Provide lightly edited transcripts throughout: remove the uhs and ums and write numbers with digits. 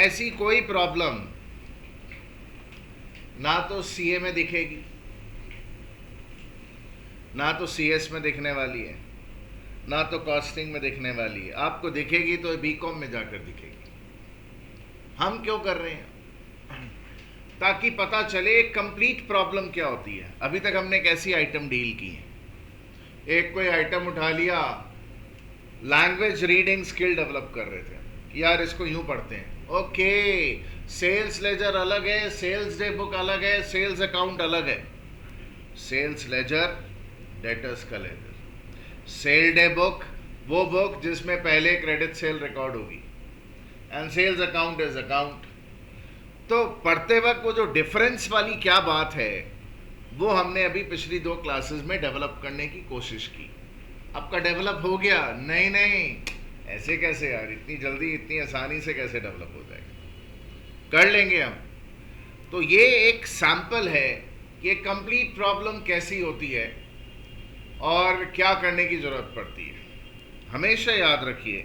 ऐसी कोई प्रॉब्लम ना तो सीए में दिखेगी, ना तो सीएस में दिखने वाली है, ना तो कॉस्टिंग में दिखने वाली है। आपको दिखेगी तो बीकॉम में जाकर दिखेगी। हम क्यों कर रहे हैं? ताकि पता चले कंप्लीट प्रॉब्लम क्या होती है। अभी तक हमने एक ऐसी आइटम डील की है, एक कोई आइटम उठा लिया, लैंग्वेज रीडिंग स्किल डेवलप कर रहे थे कि यार इसको यूं पढ़ते हैं, ओके, सेल्स लेजर अलग है, सेल्स डे बुक अलग है, सेल्स अकाउंट अलग है। सेल्स लेजर डेटर्स का लेजर, सेल डे बुक वो बुक जिसमें पहले क्रेडिट सेल रिकॉर्ड होगी, and sales account is account. तो पढ़ते वक्त वो जो डिफरेंस वाली क्या बात है, वो हमने अभी पिछली 2 क्लासेस में डेवलप करने की कोशिश की। आपका डेवलप हो गया? नहीं नहीं, ऐसे कैसे यार, इतनी जल्दी इतनी आसानी से कैसे डेवलप हो जाएगा? कर लेंगे हम। तो ये एक सैंपल है कि कंप्लीट प्रॉब्लम कैसी होती है और क्या करने की जरूरत पड़ती है। हमेशा याद रखिए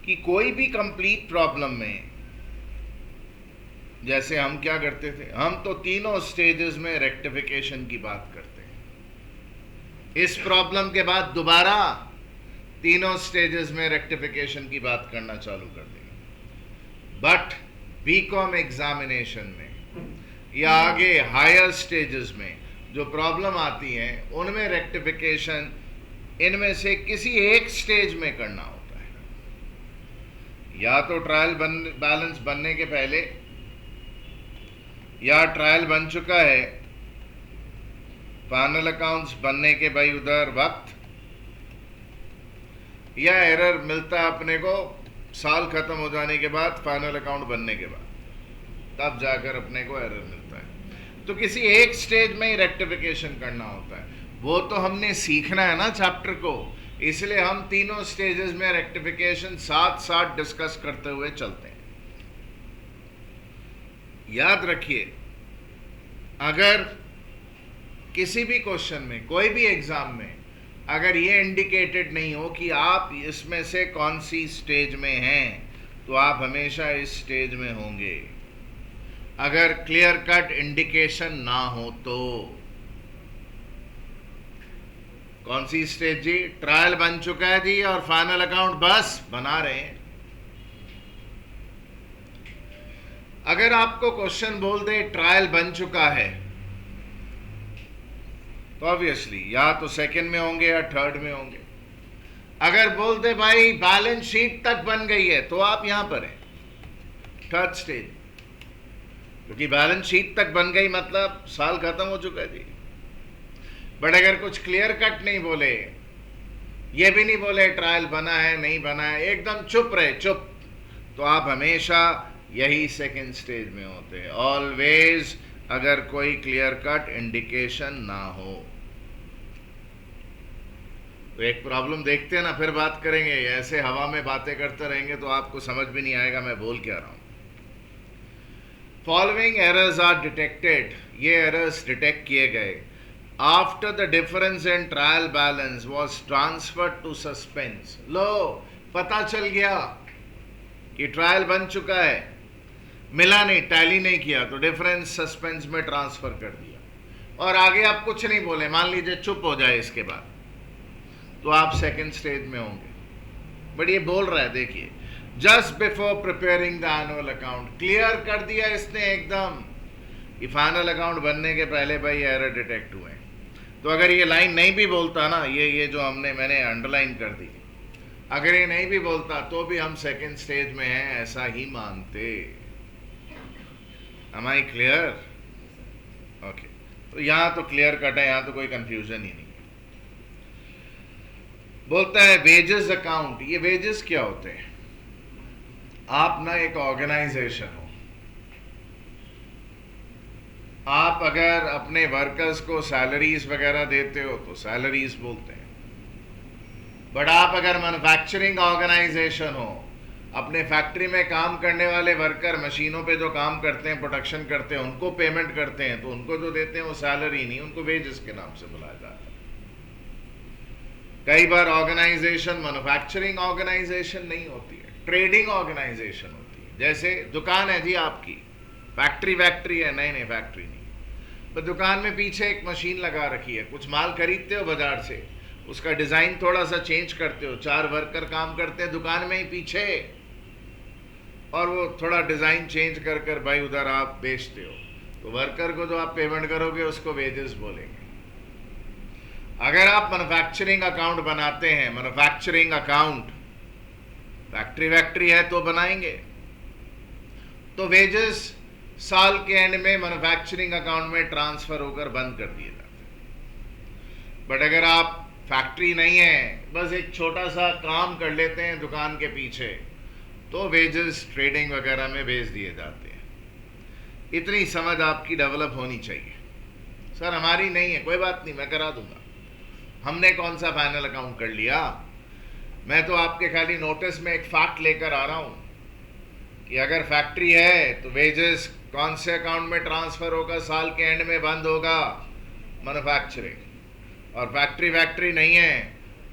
कि कोई भी कंप्लीट प्रॉब्लम में, जैसे हम क्या करते थे, हम तो तीनों स्टेजेस में रेक्टिफिकेशन की बात करते हैं। इस प्रॉब्लम के बाद दोबारा तीनों स्टेजेस में रेक्टिफिकेशन की बात करना चालू कर देंगे। बट बीकॉम एग्जामिनेशन में या आगे हायर स्टेजेस में जो प्रॉब्लम आती हैं, उनमें रेक्टिफिकेशन इनमें से किसी एक स्टेज में करना होता है। या तो ट्रायल बैलेंस बनने के पहले, या ट्रायल बन चुका है, फाइनल अकाउंट्स बनने के भाई उधर वक्त, या एरर मिलता है अपने को साल खत्म हो जाने के बाद, फाइनल अकाउंट बनने के बाद, तब जाकर अपने को एरर मिलता है। तो किसी एक स्टेज में ही रेक्टिफिकेशन करना होता है। वो तो हमने सीखना है ना चैप्टर को, इसलिए हम तीनों स्टेजेस में रेक्टिफिकेशन साथ साथ डिस्कस करते हुए चलते हैं। याद रखिए, अगर किसी भी क्वेश्चन में, कोई भी एग्जाम में, अगर ये इंडिकेटेड नहीं हो कि आप इसमें से कौन सी स्टेज में हैं, तो आप हमेशा इस स्टेज में होंगे। अगर क्लियर कट इंडिकेशन ना हो तो कौन सी स्टेज जी? ट्रायल बन चुका है जी और फाइनल अकाउंट बस बना रहे हैं। अगर आपको क्वेश्चन बोल दे ट्रायल बन चुका है, तो ऑब्वियसली या तो सेकंड में होंगे या थर्ड में होंगे। अगर बोल दे भाई बैलेंस शीट तक बन गई है, तो आप यहां पर हैं, थर्ड स्टेज, क्योंकि बैलेंस शीट तक बन गई मतलब साल खत्म हो चुका है जी। बट अगर कुछ क्लियर कट नहीं बोले, ये भी नहीं बोले ट्रायल बना है नहीं बना है, एकदम चुप रहे, चुप, तो आप हमेशा यही सेकंड स्टेज में होते हैं, ऑलवेज, अगर कोई क्लियर कट इंडिकेशन ना हो। तो एक प्रॉब्लम देखते हैं ना, फिर बात करेंगे। ऐसे हवा में बातें करते रहेंगे तो आपको समझ भी नहीं आएगा मैं बोल क्या रहा हूं। फॉलोइंग एरर्स आर डिटेक्टेड, ये एरर्स डिटेक्ट किए गए after the difference in trial balance was transferred to suspense. लो, पता चल गया कि ट्रायल बन चुका है, मिला नहीं, टैली नहीं किया, तो डिफरेंस सस्पेंस में ट्रांसफर कर दिया, और आगे आप कुछ नहीं बोले, मान लीजिए चुप हो जाए इसके बाद, तो आप सेकंड स्टेज में होंगे। बट ये बोल रहा है, देखिए, just before preparing the annual account, clear कर दिया इसने एकदम कि फाइनल अकाउंट बनने के पहले भाई एरर डिटेक्ट हुए। तो अगर ये लाइन नहीं भी बोलता ना, ये जो मैंने अंडरलाइन कर दी, अगर ये नहीं भी बोलता तो भी हम सेकंड स्टेज में हैं ऐसा ही मानते। Am I clear? ओके, तो यहां तो क्लियर कट है, यहां तो कोई कंफ्यूजन ही नहीं। बोलता है वेजेस अकाउंट। ये वेजेस क्या होते हैं? आप ना एक ऑर्गेनाइजेशन हो, आप अगर अपने वर्कर्स को सैलरीज वगैरह देते हो तो सैलरीज बोलते हैं। बट आप अगर मैन्युफैक्चरिंग ऑर्गेनाइजेशन हो, अपने फैक्ट्री में काम करने वाले वर्कर मशीनों पे जो काम करते हैं, प्रोडक्शन करते हैं, उनको पेमेंट करते हैं, तो उनको जो देते हैं वो सैलरी नहीं, उनको वेजेस के नाम से बुलाया जाता है। कई बार ऑर्गेनाइजेशन मैन्युफैक्चरिंग ऑर्गेनाइजेशन नहीं होती है, ट्रेडिंग ऑर्गेनाइजेशन होती है, जैसे दुकान है जी आपकी, फैक्ट्री वैक्ट्री है? नहीं नहीं, फैक्ट्री नहीं। तो दुकान में पीछे एक मशीन लगा रखी है, कुछ माल खरीदते हो बाजार से, उसका डिज़ाइन थोड़ा सा चेंज करते हो, 4 वर्कर काम करते हैं दुकान में ही पीछे, और वो थोड़ा डिज़ाइन चेंज कर कर भाई उधर आप बेचते हो, तो वर्कर को जो आप पेमेंट करोगे उसको वेजेस बोलेंगे। अगर आप मैन्युफैक्चरिंग अकाउंट बनाते हैं, मैन्युफैक्चरिंग अकाउंट, फैक्ट्री वैक्ट्री है तो बनाएंगे, तो वेजेस साल के एंड में मैन्युफैक्चरिंग अकाउंट में ट्रांसफर होकर बंद कर दिए जाते हैं। बट अगर आप फैक्ट्री नहीं है, बस एक छोटा सा काम कर लेते हैं दुकान के पीछे, तो वेजेस ट्रेडिंग वगैरह में भेज दिए जाते हैं। इतनी समझ आपकी डेवलप होनी चाहिए। सर हमारी नहीं है, कोई बात नहीं, मैं करा दूंगा। हमने कौन सा फाइनल अकाउंट कर लिया? मैं तो आपके खाली नोटिस में एक फैक्ट लेकर आ रहा हूं कि अगर फैक्ट्री है तो वेजेस कौन से अकाउंट में ट्रांसफर होगा, साल के एंड में बंद होगा? मैन्युफैक्चरिंग। और फैक्ट्री वैक्ट्री नहीं है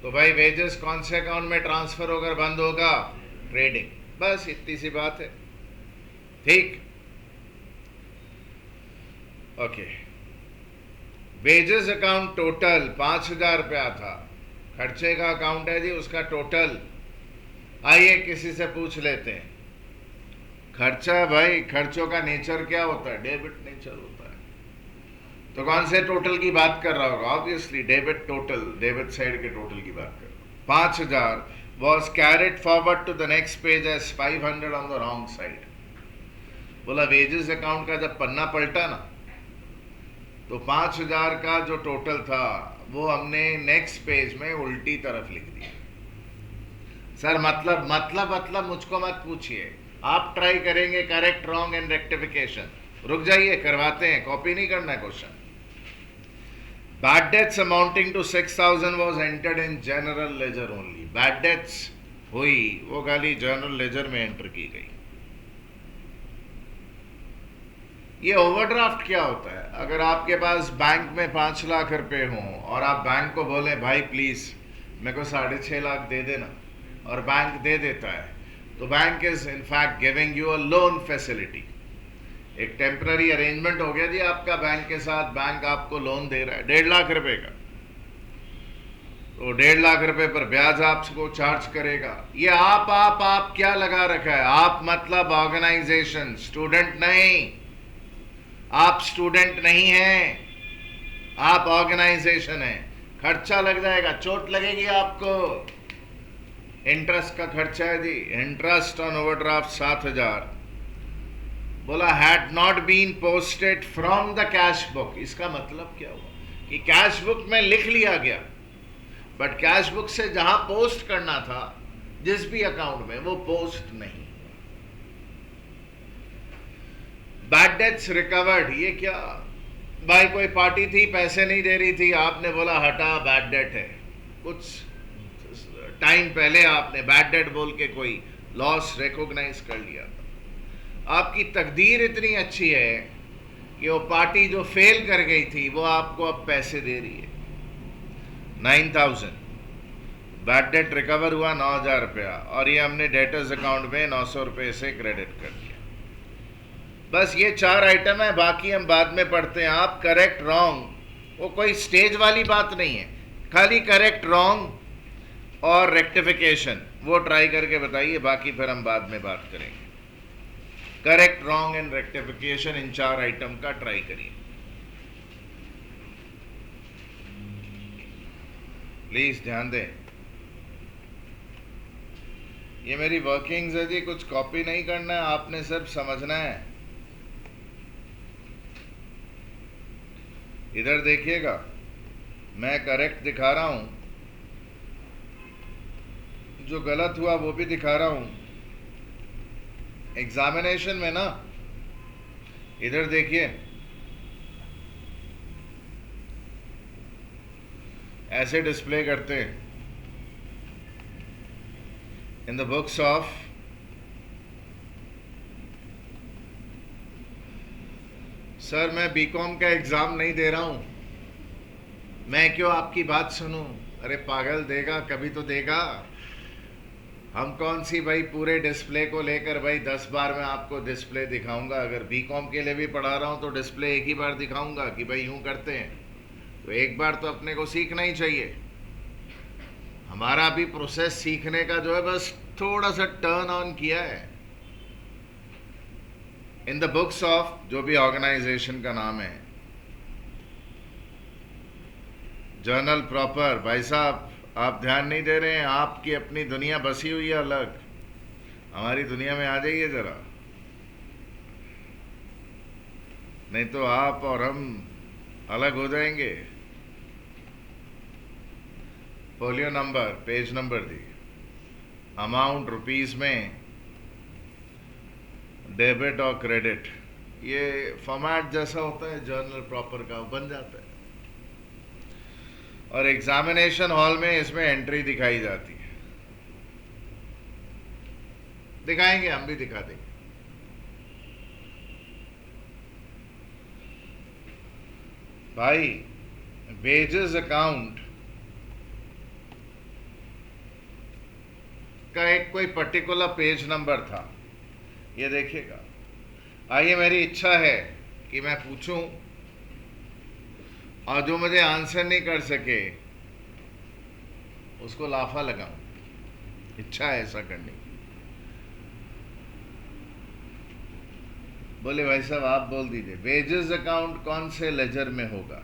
तो भाई वेजेस कौन से अकाउंट में ट्रांसफर होकर बंद होगा? ट्रेडिंग। बस इतनी सी बात है, ठीक? ओके। वेजेस अकाउंट टोटल 5,000 रुपया था, खर्चे का अकाउंट है जी, उसका टोटल आइए किसी से पूछ लेते हैं। खर्चा, भाई खर्चों का नेचर क्या होता है? डेबिट नेचर होता है। तो कौन से टोटल की बात कर रहा होगा? Obviously debit total, debit side के टोटल की बात कर रहा हूं। 5,000 was carried forward to the next page as 500 on the wrong side। बोला वेजेस अकाउंट का जब पन्ना पलटा ना, तो 5,000 का जो टोटल था वो हमने नेक्स्ट पेज में उल्टी तरफ लिख दिया। सर मतलब मुझको मत पूछिए, आप ट्राई करेंगे करेक्ट, रॉन्ग एंड रेक्टिफिकेशन। रुक जाइए, करवाते हैं, कॉपी नहीं करना है question. Bad debts amounting to 6,000 was entered in general ledger only। Bad debts हुई वो खाली जनरल लेजर में एंटर की गई। ये ओवरड्राफ्ट क्या होता है? अगर आपके पास बैंक में 5 लाख रुपए हों और आप बैंक को बोले भाई प्लीज मेरे को 6.5 लाख दे देना, और बैंक दे देता है, तो bank is in fact giving you a loan facility. एक टेम्पररी अरेंजमेंट हो गया जी आपका बैंक के साथ, बैंक आपको लोन दे रहा है 1.5 लाख रुपए का, तो 1.5 लाख रुपए पर ब्याज आपको चार्ज करेगा। ये आप क्या लगा रखा है? आप मतलब ऑर्गेनाइजेशन, स्टूडेंट नहीं। आप स्टूडेंट नहीं हैं, आप ऑर्गेनाइजेशन है। खर्चा लग जाएगा, चोट लगेगी आपको। इंटरेस्ट का खर्चा है जी, इंटरेस्ट ऑन ओवरड्राफ्ट 7,000। बोला had not been posted from the cash book. इसका मतलब क्या हुआ कि कैश बुक में लिख लिया गया, बट कैश बुक से जहां पोस्ट करना था जिस भी अकाउंट में, वो पोस्ट नहीं। बैड डेट्स रिकवर्ड, ये क्या भाई? कोई पार्टी थी, पैसे नहीं दे रही थी, आपने बोला हटा बैड डेट है। कुछ टाइम पहले आपने बैड डेट बोल के कोई लॉस रिकॉग्नाइज कर लिया था। आपकी तकदीर इतनी अच्छी है कि वो पार्टी जो फेल कर गई थी वो आपको अब पैसे दे रही है। 9,000 बैड डेट रिकवर हुआ, 9,000 रुपया, और ये हमने डेटर्स अकाउंट में 900 रुपये से क्रेडिट कर दिया। बस ये 4 आइटम है, बाकी हम बाद में पढ़ते हैं। आप करेक्ट रॉन्ग, वो कोई स्टेज वाली बात नहीं है, खाली करेक्ट रॉन्ग और रेक्टिफिकेशन वो ट्राई करके बताइए, बाकी फिर हम बाद में बात करेंगे। Correct, wrong and rectification, in 4 item का ट्राई करिए प्लीज, ध्यान दें। ये मेरी वर्किंग्स है जी, कुछ कॉपी नहीं करना है, आपने सिर्फ समझना है। इधर देखिएगा, मैं करेक्ट दिखा रहा हूं, जो गलत हुआ वो भी दिखा रहा हूं। एग्जामिनेशन में ना, इधर देखिए, ऐसे डिस्प्ले करते हैं in the books of sir मैं बीकॉम का एग्जाम नहीं दे रहा हूं, मैं क्यों आपकी बात सुनूं? अरे पागल, देगा कभी तो देगा। हम कौन सी भाई पूरे डिस्प्ले को लेकर भाई 10 बार मैं आपको डिस्प्ले दिखाऊंगा। अगर बीकॉम के लिए भी पढ़ा रहा हूं तो डिस्प्ले एक ही बार दिखाऊंगा कि भाई यूं करते हैं, तो एक बार तो अपने को सीखना ही चाहिए। हमारा भी प्रोसेस सीखने का जो है बस थोड़ा सा टर्न ऑन किया है। इन द बुक्स ऑफ जो भी ऑर्गेनाइजेशन का नाम है, जर्नल प्रॉपर, भाई साहब आप ध्यान नहीं दे रहे हैं, आपकी अपनी दुनिया बसी हुई है अलग, हमारी दुनिया में आ जाइए जरा, नहीं तो आप और हम अलग हो जाएंगे। फोलियो नंबर, पेज नंबर दी, अमाउंट रुपीस में, डेबिट और क्रेडिट, ये फॉर्मेट जैसा होता है जर्नल प्रॉपर का, बन जाता है। और एग्जामिनेशन हॉल में इसमें एंट्री दिखाई जाती है। दिखाएंगे, हम भी दिखा देंगे। भाई वेजेस अकाउंट का एक कोई पर्टिकुलर पेज नंबर था, ये देखिएगा। आइए, मेरी इच्छा है कि मैं पूछूं और जो मुझे आंसर नहीं कर सके उसको लाफा लगाऊं। इच्छा है ऐसा करने की। बोले भाई साहब आप बोल दीजिए, वेजेस अकाउंट कौन से लेजर में होगा?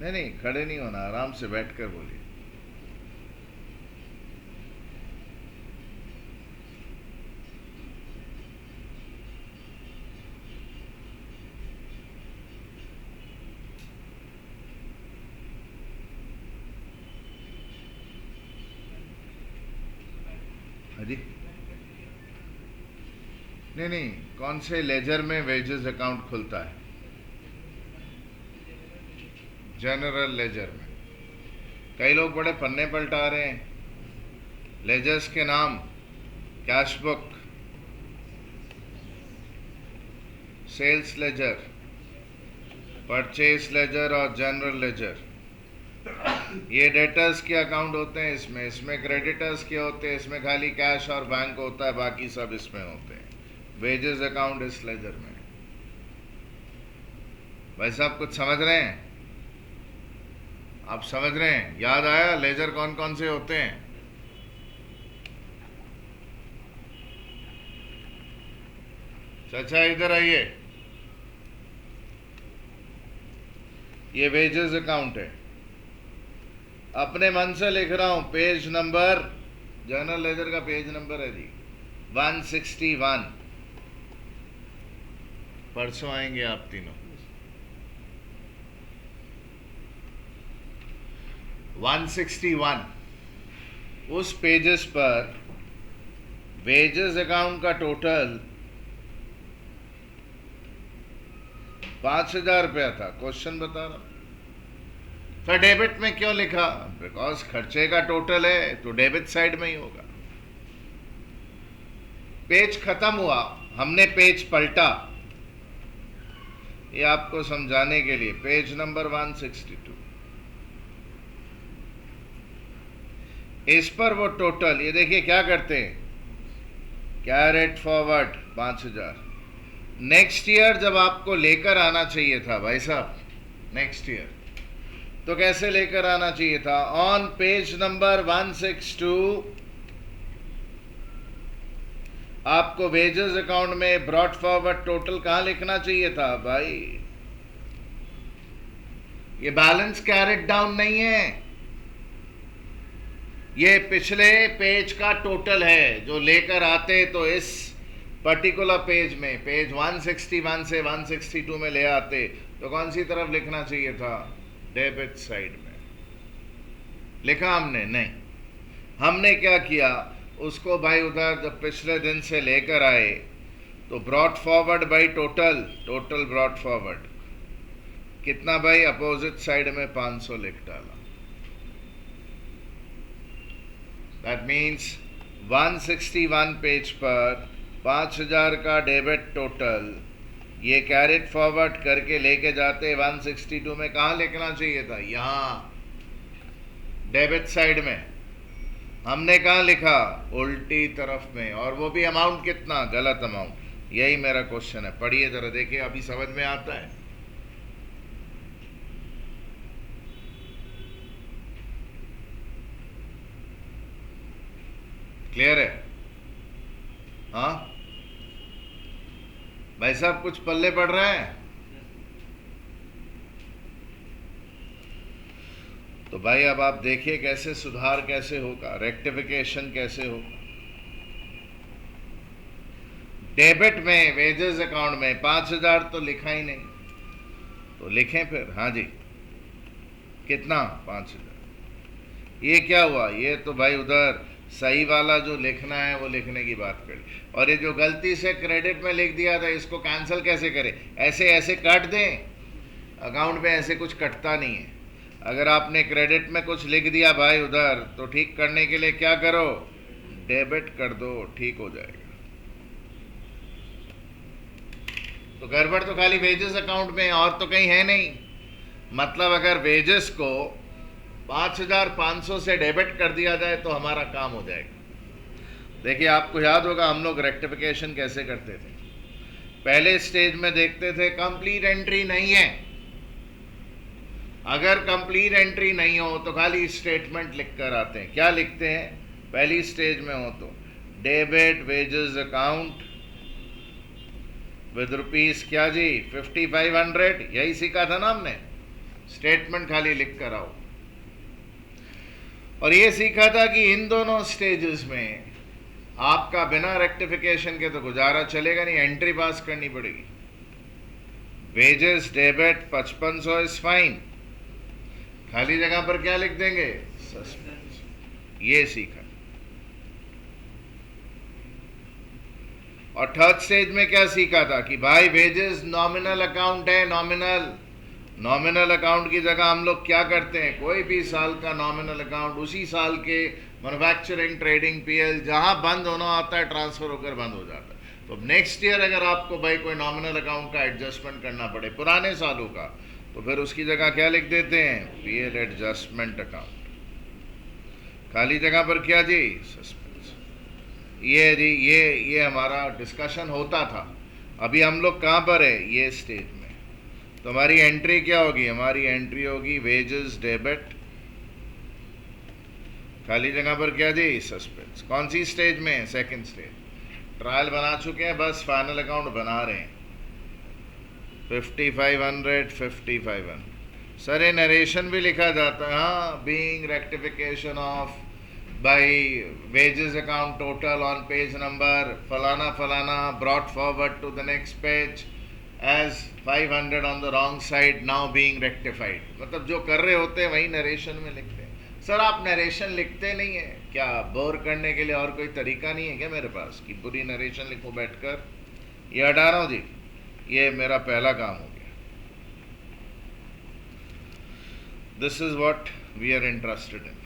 नहीं नहीं, खड़े नहीं होना, आराम से बैठकर बोलिए। जी नहीं नहीं, कौन से लेजर में वेजेस अकाउंट खुलता है? जनरल लेजर में। कई लोग बड़े पन्ने पलटा रहे हैं लेजर्स के नाम, cash book, sales ledger, purchase ledger और जनरल लेजर। ये डेटर्स के अकाउंट होते हैं, इसमें क्रेडिटर्स के होते हैं, इसमें खाली कैश और बैंक होता है, बाकी सब इसमें होते हैं। वेजेस अकाउंट इस लेजर में। भाई साहब कुछ समझ रहे हैं? आप समझ रहे हैं? याद आया लेजर कौन कौन से होते हैं? चाचा इधर आइए, ये वेजेस अकाउंट है। अपने मन से लिख रहा हूं, पेज नंबर, जर्नल लेजर का पेज नंबर है जी 161। परसों आएंगे आप तीनों। 161 उस पेजेस पर वेजेस अकाउंट का टोटल 5,000 रुपया था। क्वेश्चन बता रहा हूं। फिर डेबिट में क्यों लिखा? बिकॉज खर्चे का टोटल है तो डेबिट साइड में ही होगा। पेज खत्म हुआ, हमने पेज पलटा, ये आपको समझाने के लिए। पेज नंबर 162, इस पर वो टोटल, ये देखिए क्या करते हैं, कैरेट फॉरवर्ड 5,000। नेक्स्ट ईयर जब आपको लेकर आना चाहिए था भाई साहब, नेक्स्ट ईयर तो कैसे लेकर आना चाहिए था? ऑन पेज नंबर 162 आपको वेजेस अकाउंट में ब्रॉट फॉरवर्ड टोटल कहां लिखना चाहिए था भाई? ये बैलेंस कैरेट डाउन नहीं है, ये पिछले पेज का टोटल है जो लेकर आते तो इस पर्टिकुलर पेज में, पेज 161 से 162 में ले आते तो कौन सी तरफ लिखना चाहिए था? डेबिट साइड में। लिखा हमने? नहीं। हमने क्या किया, उसको भाई उधर जब पिछले दिन से लेकर आए तो brought forward by total, total brought forward कितना भाई? अपोजिट साइड में 500 लिख डाला। दैट मीन्स 161 पेज पर 5,000 का डेबिट टोटल, ये कैरेट फॉरवर्ड करके लेके जाते 162 में कहां लिखना चाहिए था? यहां डेबिट साइड में हमने कहाँ लिखा? उल्टी तरफ में, और वो भी अमाउंट कितना? गलत अमाउंट। यही मेरा क्वेश्चन है। पढ़िए जरा, देखिए अभी समझ में आता है। क्लियर है? हाँ भाई साहब, कुछ पल्ले पड़ रहे हैं? तो भाई अब आप देखिए कैसे सुधार कैसे होगा, रेक्टिफिकेशन कैसे होगा। डेबिट में, वेजेस अकाउंट में 5,000 तो लिखा ही नहीं, तो लिखें फिर। हाँ जी, कितना? 5,000। ये क्या हुआ? ये तो भाई उधर सही वाला जो लिखना है वो लिखने की बात करी, और ये जो गलती से क्रेडिट में लिख दिया था इसको कैंसिल कैसे करें? ऐसे ऐसे काट दें? अकाउंट में ऐसे कुछ कटता नहीं है। अगर आपने क्रेडिट में कुछ लिख दिया भाई उधर, तो ठीक करने के लिए क्या करो? डेबिट कर दो, ठीक हो जाएगा। तो गड़बड़ तो खाली वेजेस अकाउंट में, और तो कहीं है नहीं। मतलब अगर वेजेस को 5,500 से डेबिट कर दिया जाए तो हमारा काम हो जाएगा। देखिए आपको याद होगा हम लोग रेक्टिफिकेशन कैसे करते थे। पहले स्टेज में देखते थे कंप्लीट एंट्री नहीं है। अगर कंप्लीट एंट्री नहीं हो तो खाली स्टेटमेंट लिख कर आते हैं। क्या लिखते हैं? पहली स्टेज में हो तो debit wages account with rupees क्या जी 5,500, यही सीखा था ना हमने। स्टेटमेंट खाली लिख कर आओ। और ये सीखा था कि इन दोनों स्टेजेस में आपका बिना रेक्टिफिकेशन के तो गुजारा चलेगा नहीं, एंट्री पास करनी पड़ेगी। वेजेस डेबिट 5,500 इज फाइन, खाली जगह पर क्या लिख देंगे? सस्पेंस। ये सीखा। और थर्ड स्टेज में क्या सीखा था कि भाई वेजेस नॉमिनल अकाउंट है। नॉमिनल अकाउंट की जगह हम लोग क्या करते हैं? कोई भी साल का नॉमिनल अकाउंट, उसी साल के मैन्युफैक्चरिंग ट्रेडिंग पीएल जहां बंद होना आता है ट्रांसफर होकर बंद हो जाता है। तो नेक्स्ट ईयर अगर आपको भाई कोई नॉमिनल अकाउंट का एडजस्टमेंट करना पड़े पुराने सालों का, तो फिर उसकी जगह क्या लिख देते हैं? PL adjustment account. खाली जगह पर क्या जी? सस्पेंस। ये जी ये हमारा डिस्कशन होता था। अभी हम लोग कहाँ पर है? ये स्टेज में। तो हमारी एंट्री क्या होगी? हमारी एंट्री होगी वेजेस डेबिट, खाली जगह पर क्या जी? सस्पेंस। कौन सी स्टेज में? Second stage. ट्रायल बना चुके हैं, बस फाइनल अकाउंट बना रहे हैं। 5,500 5,500। सर ये नरेशन भी लिखा जाता है। हाँ, being rectification of by wages account total on page number फलाना फलाना brought forward to the next page as 500 on the wrong side now being rectified. मतलब जो कर रहे होते हैं वही नरेशन में लिखते हैं। सर आप नरेशन लिखते नहीं है क्या? बोर करने के लिए और कोई तरीका नहीं है क्या मेरे पास कि पूरी नरेशन लिखो बैठकर? ये हटा रहा हूँ जी, ये मेरा पहला काम हो गया। This is what we are interested in.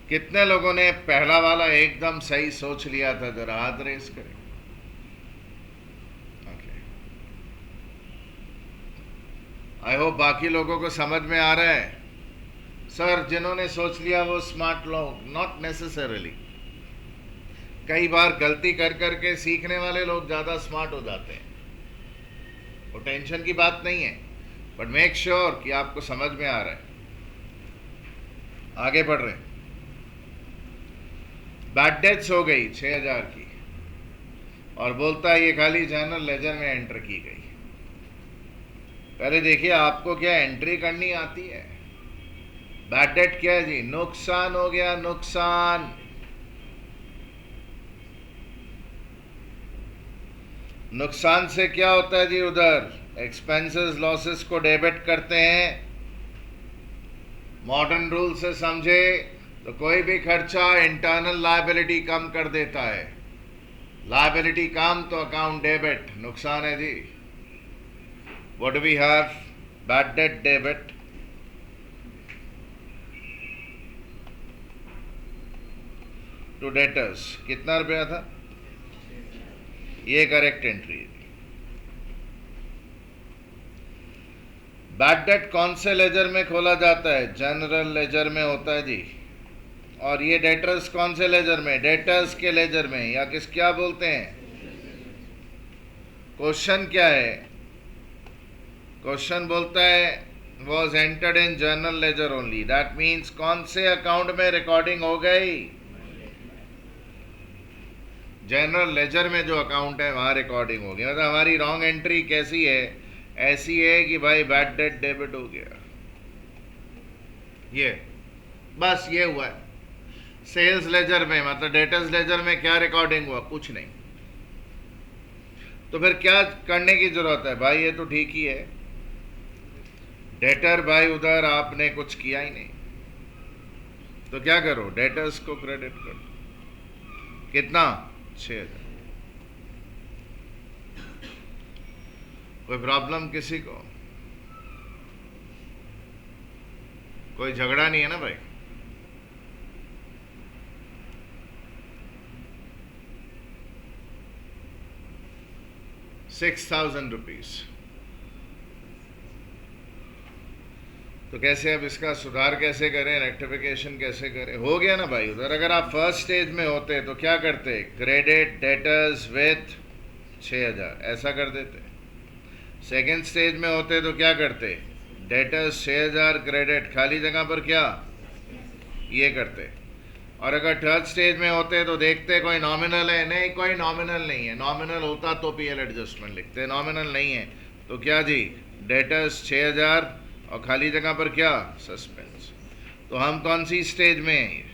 कितने लोगों ने पहला वाला एकदम सही सोच लिया था? जरा हाथ रेस करें। आई होप बाकी लोगों को समझ में आ रहा है। सर जिन्होंने सोच लिया वो स्मार्ट लोग, नॉट नेसेसरली। कई बार गलती कर करके सीखने वाले लोग ज्यादा स्मार्ट हो जाते हैं, वो टेंशन की बात नहीं है, बट मेक श्योर कि आपको समझ में आ रहा है। आगे बढ़ रहे हैं। बैड डेट्स हो गई 6,000 की, और बोलता है ये खाली जनरल लेजर में एंटर की गई। पहले देखिए आपको क्या एंट्री करनी आती है? बैड डेट क्या है जी? नुकसान हो गया, नुकसान। नुकसान से क्या होता है जी? उधर एक्सपेंसेस लॉसेस को डेबिट करते हैं। मॉडर्न रूल से समझे तो कोई भी खर्चा इंटरनल लायबिलिटी कम कर देता है। लायबिलिटी कम तो अकाउंट डेबिट, नुकसान है जी। What do we have? Bad debt debit, to debtors कितना रुपया था? ये करेक्ट एंट्री है। बैड डेट कौन से लेजर में खोला जाता है? जनरल लेजर में होता है जी। और ये डेटर्स कौन से लेजर में? डेटर्स के लेजर में, या क्या बोलते हैं? क्वेश्चन क्या है? क्वेश्चन बोलता है was entered in journal ledger only. That means कौन से अकाउंट में रिकॉर्डिंग हो गई? जनरल लेजर में जो अकाउंट है वहां रिकॉर्डिंग हो गई। मतलब हमारी रॉन्ग एंट्री कैसी है? ऐसी है कि भाई बैड डेट डेबिट हो गया, ये बस ये हुआ है। सेल्स लेजर में, मतलब डेटर्स लेजर में क्या रिकॉर्डिंग हुआ? कुछ नहीं। तो फिर क्या करने की जरूरत है भाई? ये तो ठीक ही है, डेटर भाई उधर आपने कुछ किया ही नहीं, तो क्या करो? डेटर्स को क्रेडिट करो। कितना? 6,000। कोई प्रॉब्लम किसी को? कोई झगड़ा नहीं है ना भाई? ₹6,000। तो कैसे अब इसका सुधार कैसे करें, रेक्टिफिकेशन कैसे करें? हो गया ना भाई उधर। अगर आप फर्स्ट स्टेज में होते तो क्या करते? क्रेडिट डेटर्स विथ 6,000 ऐसा कर देते। सेकेंड स्टेज में होते तो क्या करते? डेटर्स 6,000 क्रेडिट, खाली जगह पर क्या ये करते। और अगर थर्ड स्टेज में होते तो देखते कोई नॉमिनल है, नहीं कोई नॉमिनल नहीं है। नॉमिनल होता तो पीएल एडजस्टमेंट लिखते, नॉमिनल नहीं है तो क्या जी? डेटर्स 6,000 और खाली जगह पर क्या? सस्पेंस। तो हम कौन सी स्टेज में हैं?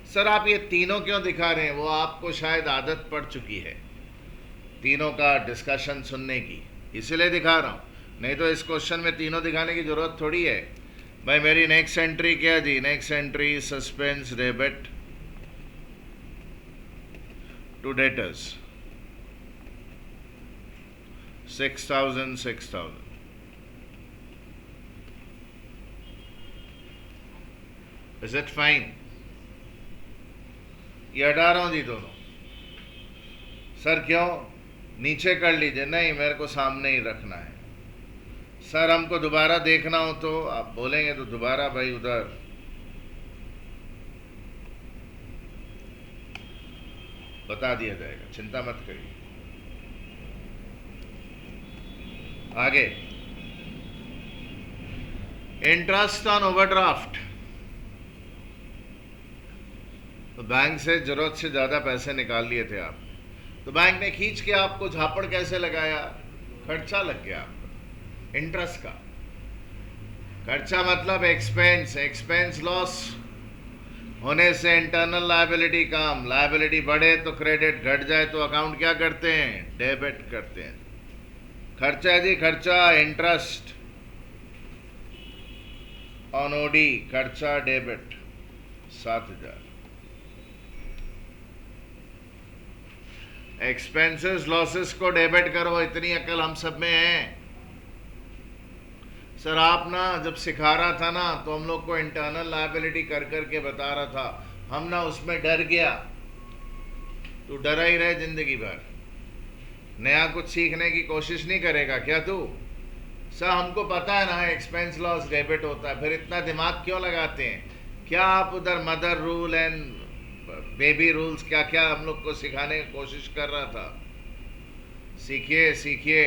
सर आप ये तीनों क्यों दिखा रहे हैं? वो आपको शायद आदत पड़ चुकी है तीनों का डिस्कशन सुनने की, इसलिए दिखा रहा हूं। नहीं तो इस क्वेश्चन में तीनों दिखाने की जरूरत थोड़ी है भाई। मेरी नेक्स्ट एंट्री क्या जी? Next entry suspense debit to debtors 6,000। Is it fine? ये हटा रहा हूं जी दोनों। सर क्यों? नीचे कर लीजिए। नहीं, मेरे को सामने ही रखना है। सर हमको दोबारा देखना हो तो आप बोलेंगे तो दोबारा भाई उधर बता दिया जाएगा, चिंता मत करिए। आगे इंटरेस्ट ऑन ओवरड्राफ्ट। तो बैंक से जरूरत से ज्यादा पैसे निकाल लिए थे आप, तो बैंक ने खींच के आपको झापड़ कैसे लगाया? खर्चा लग गया आपका, इंटरेस्ट का खर्चा, मतलब एक्सपेंस। एक्सपेंस लॉस होने से इंटरनल लायबिलिटी कम, लायबिलिटी बढ़े तो क्रेडिट, घट जाए तो अकाउंट क्या करते हैं? डेबिट करते हैं। खर्चा है जी, खर्चा इंटरेस्ट ऑन ओडी, खर्चा डेबिट 7,000। एक्सपेंसेस लॉसेस को डेबिट करो, इतनी अकल हम सब में है। सर आप ना जब सिखा रहा था ना तो हम लोग को इंटरनल लायबिलिटी कर करके बता रहा था, हम ना उसमें डर गया। तू डरा ही रहे जिंदगी भर, नया कुछ सीखने की कोशिश नहीं करेगा क्या तू? सर हमको पता है ना एक्सपेंस लॉस डेबिट होता है, फिर इतना दिमाग क्यों लगाते हैं? क्या आप उधर mother rule and baby rules क्या क्या हम लोग को सिखाने की कोशिश कर रहा था? सीखिए सीखिए।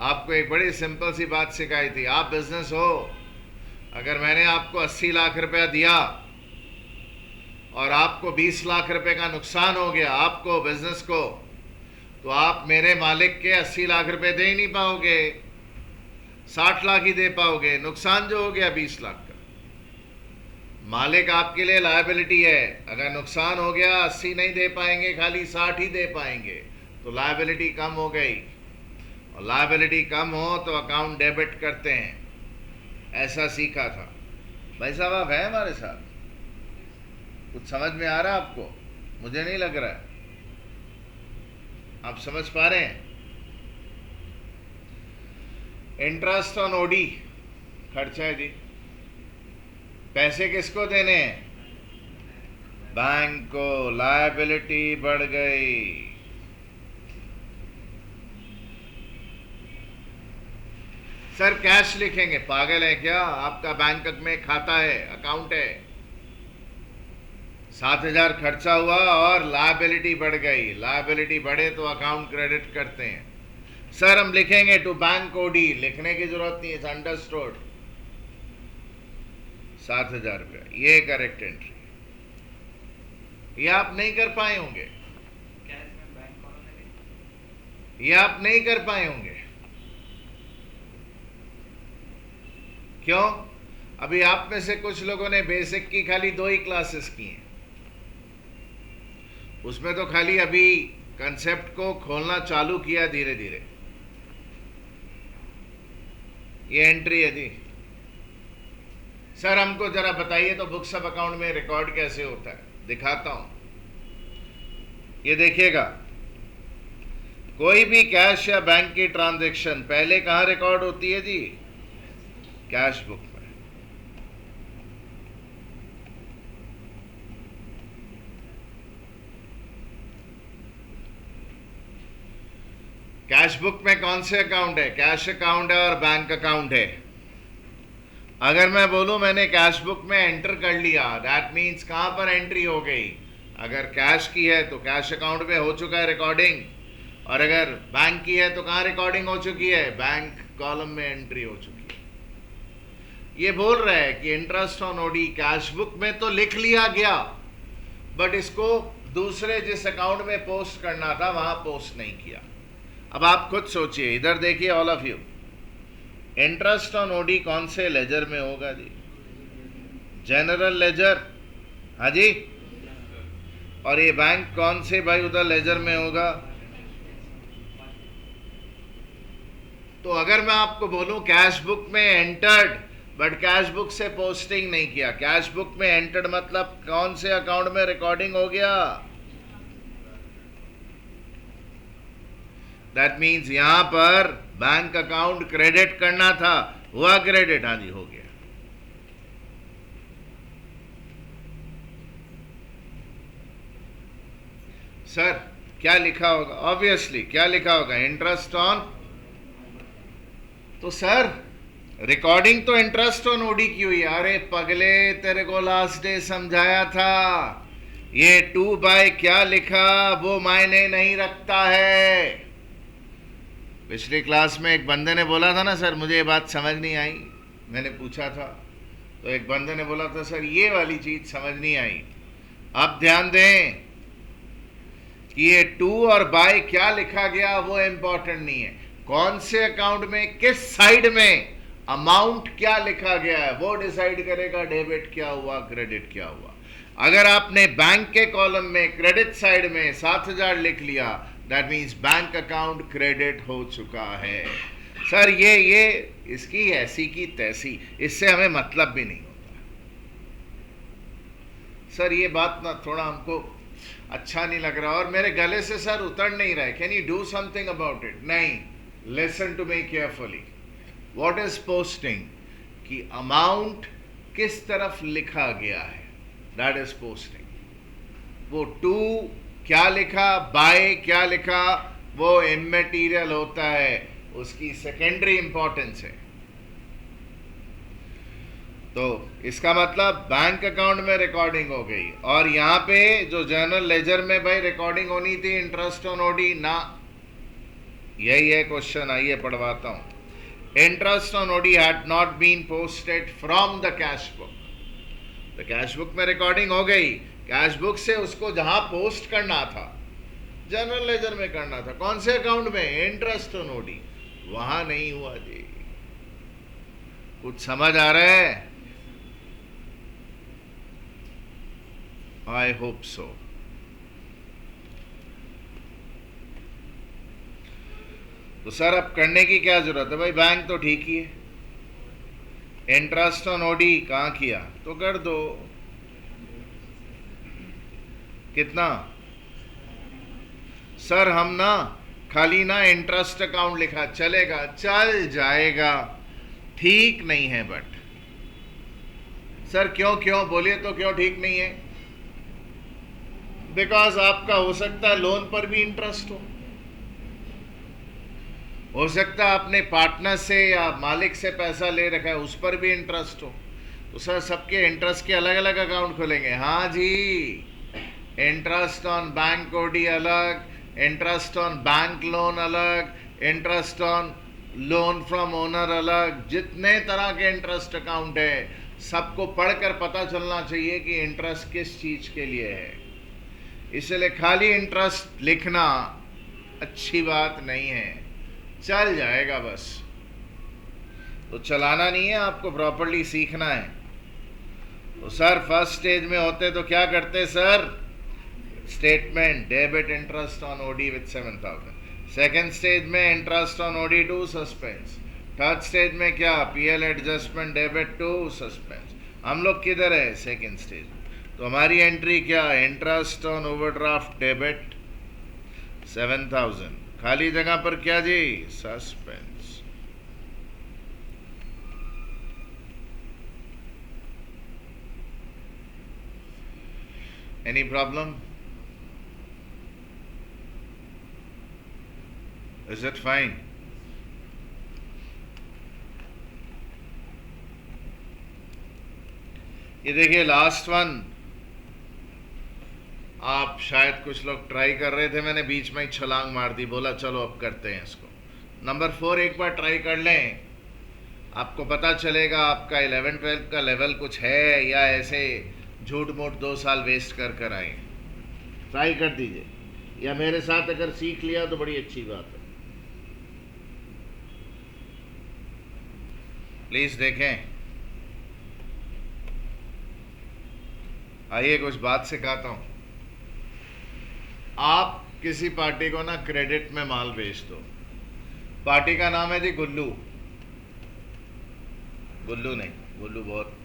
आपको एक बड़ी सिंपल सी बात सिखाई थी। आप बिजनेस हो, अगर मैंने आपको 80 लाख रुपया दिया और आपको 20 लाख रुपए का नुकसान हो गया, आपको बिजनेस को, तो आप मेरे मालिक के 80 लाख रुपए दे ही नहीं पाओगे, 60 लाख ही दे पाओगे। नुकसान जो हो गया 20 लाख का, मालिक आपके लिए लायबिलिटी है। अगर नुकसान हो गया 80 नहीं दे पाएंगे, खाली 60 ही दे पाएंगे, तो लायबिलिटी कम हो गई। और लायबिलिटी कम हो तो अकाउंट डेबिट करते हैं, ऐसा सीखा था। भाई साहब आप हैं हमारे साथ? कुछ समझ में आ रहा है आपको? मुझे नहीं लग रहा है आप समझ पा रहे हैं। इंटरेस्ट ऑन ओडी खर्चा है जी। पैसे किसको देने हैं? बैंक को। लायबिलिटी बढ़ गई। सर कैश लिखेंगे, पागल है क्या? आपका बैंक में खाता है, अकाउंट है, 7,000 खर्चा हुआ और लायबिलिटी बढ़ गई। लायबिलिटी बढ़े तो अकाउंट क्रेडिट करते हैं। सर हम लिखेंगे टू बैंक ओडी, लिखने की जरूरत नहीं है, अंडरस्टूड। 7,000 रुपया, ये करेक्ट एंट्री। ये आप नहीं कर पाए होंगे, ये आप नहीं कर पाए होंगे। क्यों? अभी आप में से कुछ लोगों ने बेसिक की खाली 2 ही क्लासेस की हैं, उसमें तो खाली अभी कंसेप्ट को खोलना चालू किया धीरे धीरे। ये एंट्री है जी। सर हमको जरा बताइए तो बुक्स ऑफ अकाउंट में रिकॉर्ड कैसे होता है, दिखाता हूं। ये देखिएगा, कोई भी कैश या बैंक की ट्रांजैक्शन पहले कहां रिकॉर्ड होती है जी? कैश बुक में। कैश बुक में कौन से अकाउंट है? कैश अकाउंट है और बैंक अकाउंट है। अगर मैं बोलूं मैंने कैश बुक में एंटर कर लिया, दैट मीन्स कहां पर एंट्री हो गई? अगर कैश की है तो कैश अकाउंट में हो चुका है रिकॉर्डिंग, और अगर बैंक की है तो कहां रिकॉर्डिंग हो चुकी है? बैंक कॉलम में एंट्री हो चुकी है। ये बोल रहा है कि interest on OD cash book में तो लिख लिया गया, बट इसको दूसरे जिस अकाउंट में पोस्ट करना था वहां पोस्ट नहीं किया। अब आप खुद सोचिए, इधर देखिए all of you, interest on OD कौन से लेजर में होगा जी? जनरल लेजर, हाँ जी। और ये बैंक कौन से भाई उधर लेजर में होगा? तो अगर मैं आपको बोलूं कैश बुक में एंटर्ड बट कैश बुक से पोस्टिंग नहीं किया, कैश बुक में एंटर्ड मतलब कौन से अकाउंट में रिकॉर्डिंग हो गया? दैट मीन्स यहां पर बैंक अकाउंट क्रेडिट करना था, हुआ क्रेडिट? हाँ जी, हो गया। सर क्या लिखा होगा? ऑब्वियसली क्या लिखा होगा? Interest on. तो सर रिकॉर्डिंग तो इंटरेस्ट ऑन ओडी की हुई है। अरे पगले, तेरे को लास्ट डे समझाया था, ये 2 बाय क्या लिखा वो मायने नहीं रखता है। पिछली क्लास में एक बंदे ने बोला था ना, सर मुझे ये बात समझ नहीं आई। मैंने पूछा था तो एक बंदे ने बोला था, सर ये वाली चीज समझ नहीं आई। अब ध्यान दें कि ये 2 और बाय क्या लिखा गया वो इंपॉर्टेंट नहीं है, कौन से अकाउंट में किस साइड में अमाउंट क्या लिखा गया है वो डिसाइड करेगा डेबिट क्या हुआ, क्रेडिट क्या हुआ। अगर आपने बैंक के कॉलम में क्रेडिट साइड में 7,000 लिख लिया, that means bank account credit हो चुका है। सर ये इसकी ऐसी की तैसी, इससे हमें मतलब भी नहीं होता। सर ये बात ना थोड़ा हमको अच्छा नहीं लग रहा और मेरे गले से सर उतर नहीं रहा है, can you do something about it? नहीं, listen to me carefully. What is posting? कि अमाउंट किस तरफ लिखा गया है, दैट इज पोस्टिंग। वो 2 क्या लिखा, बाय क्या लिखा, वो इमैटेरियल होता है, उसकी सेकेंडरी इंपॉर्टेंस है। तो इसका मतलब बैंक अकाउंट में रिकॉर्डिंग हो गई, और यहां पे जो जर्नल लेजर में भाई रिकॉर्डिंग होनी थी इंटरेस्ट ऑन ओडी ना, यही है क्वेश्चन। आइए पढ़वाता हूं। Interest on OD had not been posted from the cash book. तो कैश बुक में रिकॉर्डिंग हो गई, कैश बुक से उसको जहां पोस्ट करना था जनरल लेजर में करना था, कौन से अकाउंट में? इंटरेस्ट ऑन ओडी, वहां नहीं हुआ जी। कुछ समझ आ रहा है? I hope so. तो सर अब करने की क्या जरूरत है भाई? बैंक तो ठीक ही है, इंटरेस्ट ऑन ओडी कहां किया तो कर दो। कितना? सर हम ना खाली ना इंटरेस्ट अकाउंट लिखा, चलेगा, चल जाएगा, ठीक नहीं है। बट सर क्यों बोलिए तो, क्यों ठीक नहीं है? बिकॉज आपका हो सकता है लोन पर भी इंटरेस्ट हो, हो सकता है आपने पार्टनर से या मालिक से पैसा ले रखा है, उस पर भी इंटरेस्ट हो। तो सर सबके इंटरेस्ट के अलग अलग अकाउंट खोलेंगे? हाँ जी, इंटरेस्ट ऑन बैंक ओडी अलग, इंटरेस्ट ऑन बैंक लोन अलग, interest on loan from owner अलग, जितने तरह के इंटरेस्ट अकाउंट है सबको पढ़कर पता चलना चाहिए कि इंटरेस्ट किस चीज के लिए है। इसलिए खाली इंटरेस्ट लिखना अच्छी बात नहीं है, चल जाएगा बस, तो चलाना नहीं है, आपको प्रॉपर्ली सीखना है। तो सर फर्स्ट स्टेज में होते तो क्या करते sir? Statement debit interest on OD with 7,000। Second stage में interest on OD to suspense. Third stage में क्या? PL adjustment debit to suspense. हम लोग किधर है? Second stage. तो हमारी एंट्री क्या? इंटरेस्ट ऑन ओवरड्राफ्ट डेबिट 7,000, खाली जगह पर क्या जी? Suspense. Any problem? Is it fine? ये देखिए लास्ट वन, आप शायद कुछ लोग ट्राई कर रहे थे, मैंने बीच में ही छलांग मार दी, बोला चलो अब करते हैं इसको। नंबर 4 एक बार ट्राई कर लें, आपको पता चलेगा आपका 11-12 का लेवल कुछ है या ऐसे झूठ मूठ 2 साल वेस्ट कर कर आए। ट्राई कर दीजिए, या मेरे साथ अगर सीख लिया तो बड़ी अच्छी बात है। प्लीज देखें। आइए कुछ बात सिखाता हूं। आप किसी पार्टी को ना क्रेडिट में माल बेच दो। पार्टी का नाम है जी गुल्लू। गुल्लू नहीं, गुल्लू बहुत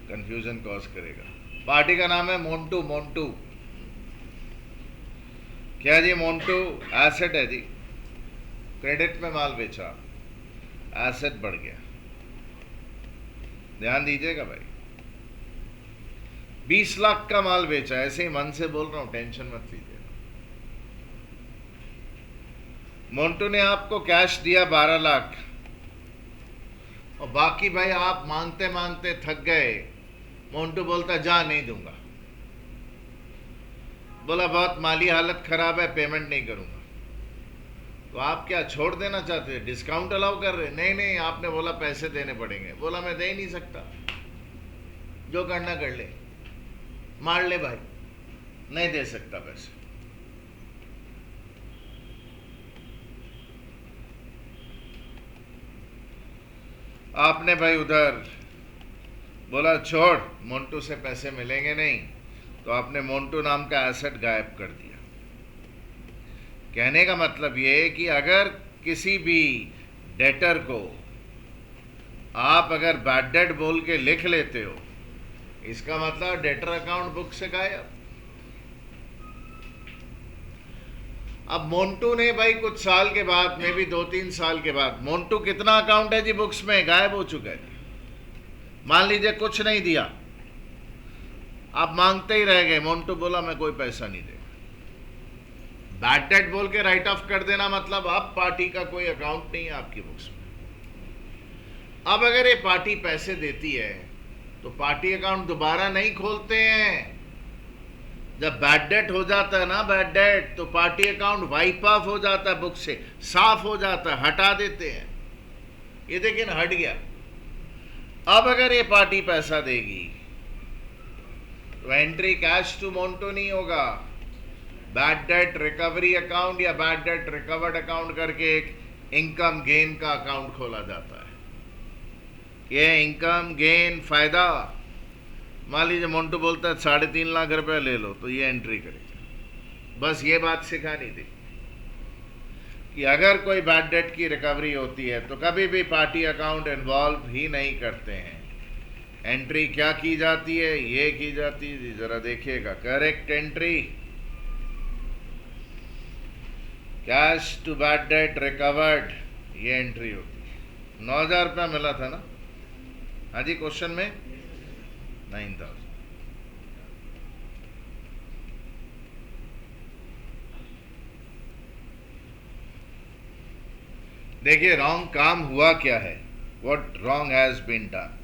कंफ्यूजन कॉज करेगा। पार्टी का नाम है मोंटू। मोंटू क्या जी? मोंटू एसेट है जी, क्रेडिट में माल बेचा, एसेट बढ़ गया। ध्यान दीजिएगा भाई, 20 लाख का माल बेचा, ऐसे ही मन से बोल रहा हूं, टेंशन मत लीजिए। मोंटू ने आपको कैश दिया 12 लाख, और बाकी भाई आप मांगते मांगते थक गए। मोंटू बोलता जा नहीं दूंगा, बोला बहुत माली हालत खराब है, पेमेंट नहीं करूंगा। तो आप क्या छोड़ देना चाहते हैं? डिस्काउंट अलाउ कर रहे? नहीं नहीं, आपने बोला पैसे देने पड़ेंगे। बोला मैं दे ही नहीं सकता, जो करना कर ले, मार ले भाई, नहीं दे सकता पैसे। आपने भाई उधर बोला छोड़, मोंटू से पैसे मिलेंगे नहीं, तो आपने मोंटू नाम का एसेट गायब कर दिया। कहने का मतलब ये है कि अगर किसी भी डेटर को आप अगर बैड डेट बोल के लिख लेते हो, इसका मतलब डेटर अकाउंट बुक से गायब। अब मोंटू ने भाई कुछ साल के बाद, में भी 2-3 साल के बाद, मोंटू कितना अकाउंट है जी बुक्स में? गायब हो चुका है। मान लीजिए कुछ नहीं दिया, आप मांगते ही रह गए, मोंटू बोला मैं कोई पैसा नहीं देगा। बैड डेट बोल के राइट ऑफ कर देना मतलब अब पार्टी का कोई अकाउंट नहीं है आपकी बुक्स में। अब अगर ये पार्टी पैसे देती है तो पार्टी अकाउंट दोबारा नहीं खोलते हैं। जब बैड डेट हो जाता है ना, बैड डेट, तो पार्टी अकाउंट वाइप ऑफ हो जाता है, बुक से साफ हो जाता है, हटा देते हैं। ये देखिए ना, हट गया। अब अगर ये पार्टी पैसा देगी तो एंट्री कैश टू मोंटू नहीं होगा, बैड डेट रिकवरी अकाउंट या बैड डेट रिकवर्ड अकाउंट करके एक इनकम गेन का अकाउंट खोला जाता है। ये इनकम गेन फायदा, मान लीजिए मोंटू बोलता है 3.5 लाख रुपए ले लो, तो ये एंट्री करेगा। बस ये बात सिखानी थी कि अगर कोई बैड डेट की रिकवरी होती है तो कभी भी पार्टी अकाउंट इन्वॉल्व ही नहीं करते हैं। एंट्री क्या की जाती है? ये की जाती है, जरा देखिएगा, correct entry, cash to bad debt recovered, ये एंट्री होती है। 9,000 रुपया मिला था ना? हाँ जी, क्वेश्चन में 9,000। देखिए रॉन्ग काम हुआ क्या है, what wrong has been done.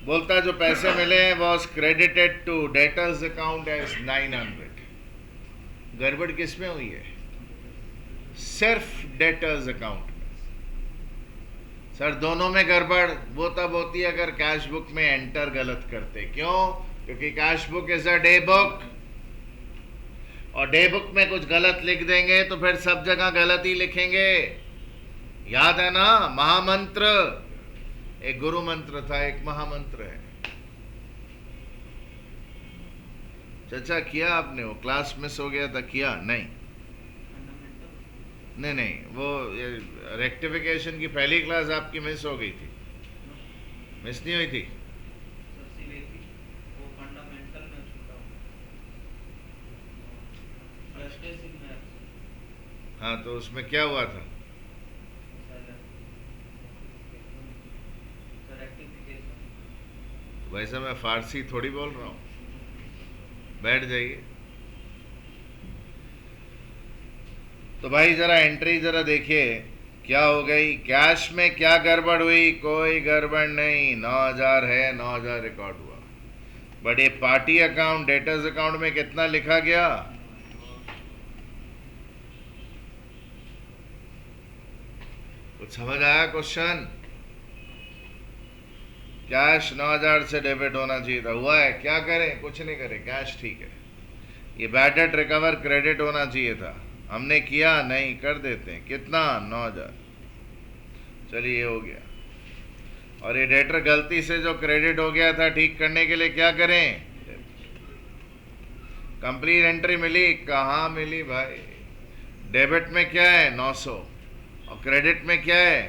बोलता जो पैसे मिले हैं was credited to debtors account as 900। गड़बड़ किस में हुई है? सिर्फ डेटर्स अकाउंट में। सर दोनों में गड़बड़ वो तब होती है अगर कैश बुक में एंटर गलत करते। क्यों? क्योंकि cash book is a day book, और डे बुक में कुछ गलत लिख देंगे तो फिर सब जगह गलत ही लिखेंगे। याद है ना महामंत्र? एक गुरु मंत्र था, एक महामंत्र है। चर्चा किया आपने? वो क्लास मिस हो गया था, किया नहीं? नहीं, वो रेक्टिफिकेशन की पहली क्लास आपकी मिस हो गई थी। मिस नहीं हुई थी? हाँ, तो उसमें क्या हुआ था? वैसे मैं फारसी थोड़ी बोल रहा हूँ, बैठ जाइए। तो भाई जरा एंट्री जरा देखिए क्या हो गई। कैश में क्या गड़बड़ हुई? कोई गड़बड़ नहीं, 9000 है, 9000 रिकॉर्ड हुआ। बट ये पार्टी अकाउंट, डेटर्स अकाउंट में कितना लिखा गया? कुछ समझ आया क्वेश्चन? कैश 9000 से डेबिट होना चाहिए था, हुआ है? क्या करें? कुछ नहीं करें, कैश ठीक है। ये बैड डेट रिकवर क्रेडिट होना चाहिए था, हमने किया नहीं, कर देते हैं। कितना? 9000। चलिए ये हो गया। और ये डेटर गलती से जो क्रेडिट हो गया था, ठीक करने के लिए क्या करें? कंप्लीट एंट्री मिली? कहाँ मिली भाई? डेबिट में क्या है? 900, और क्रेडिट में क्या है?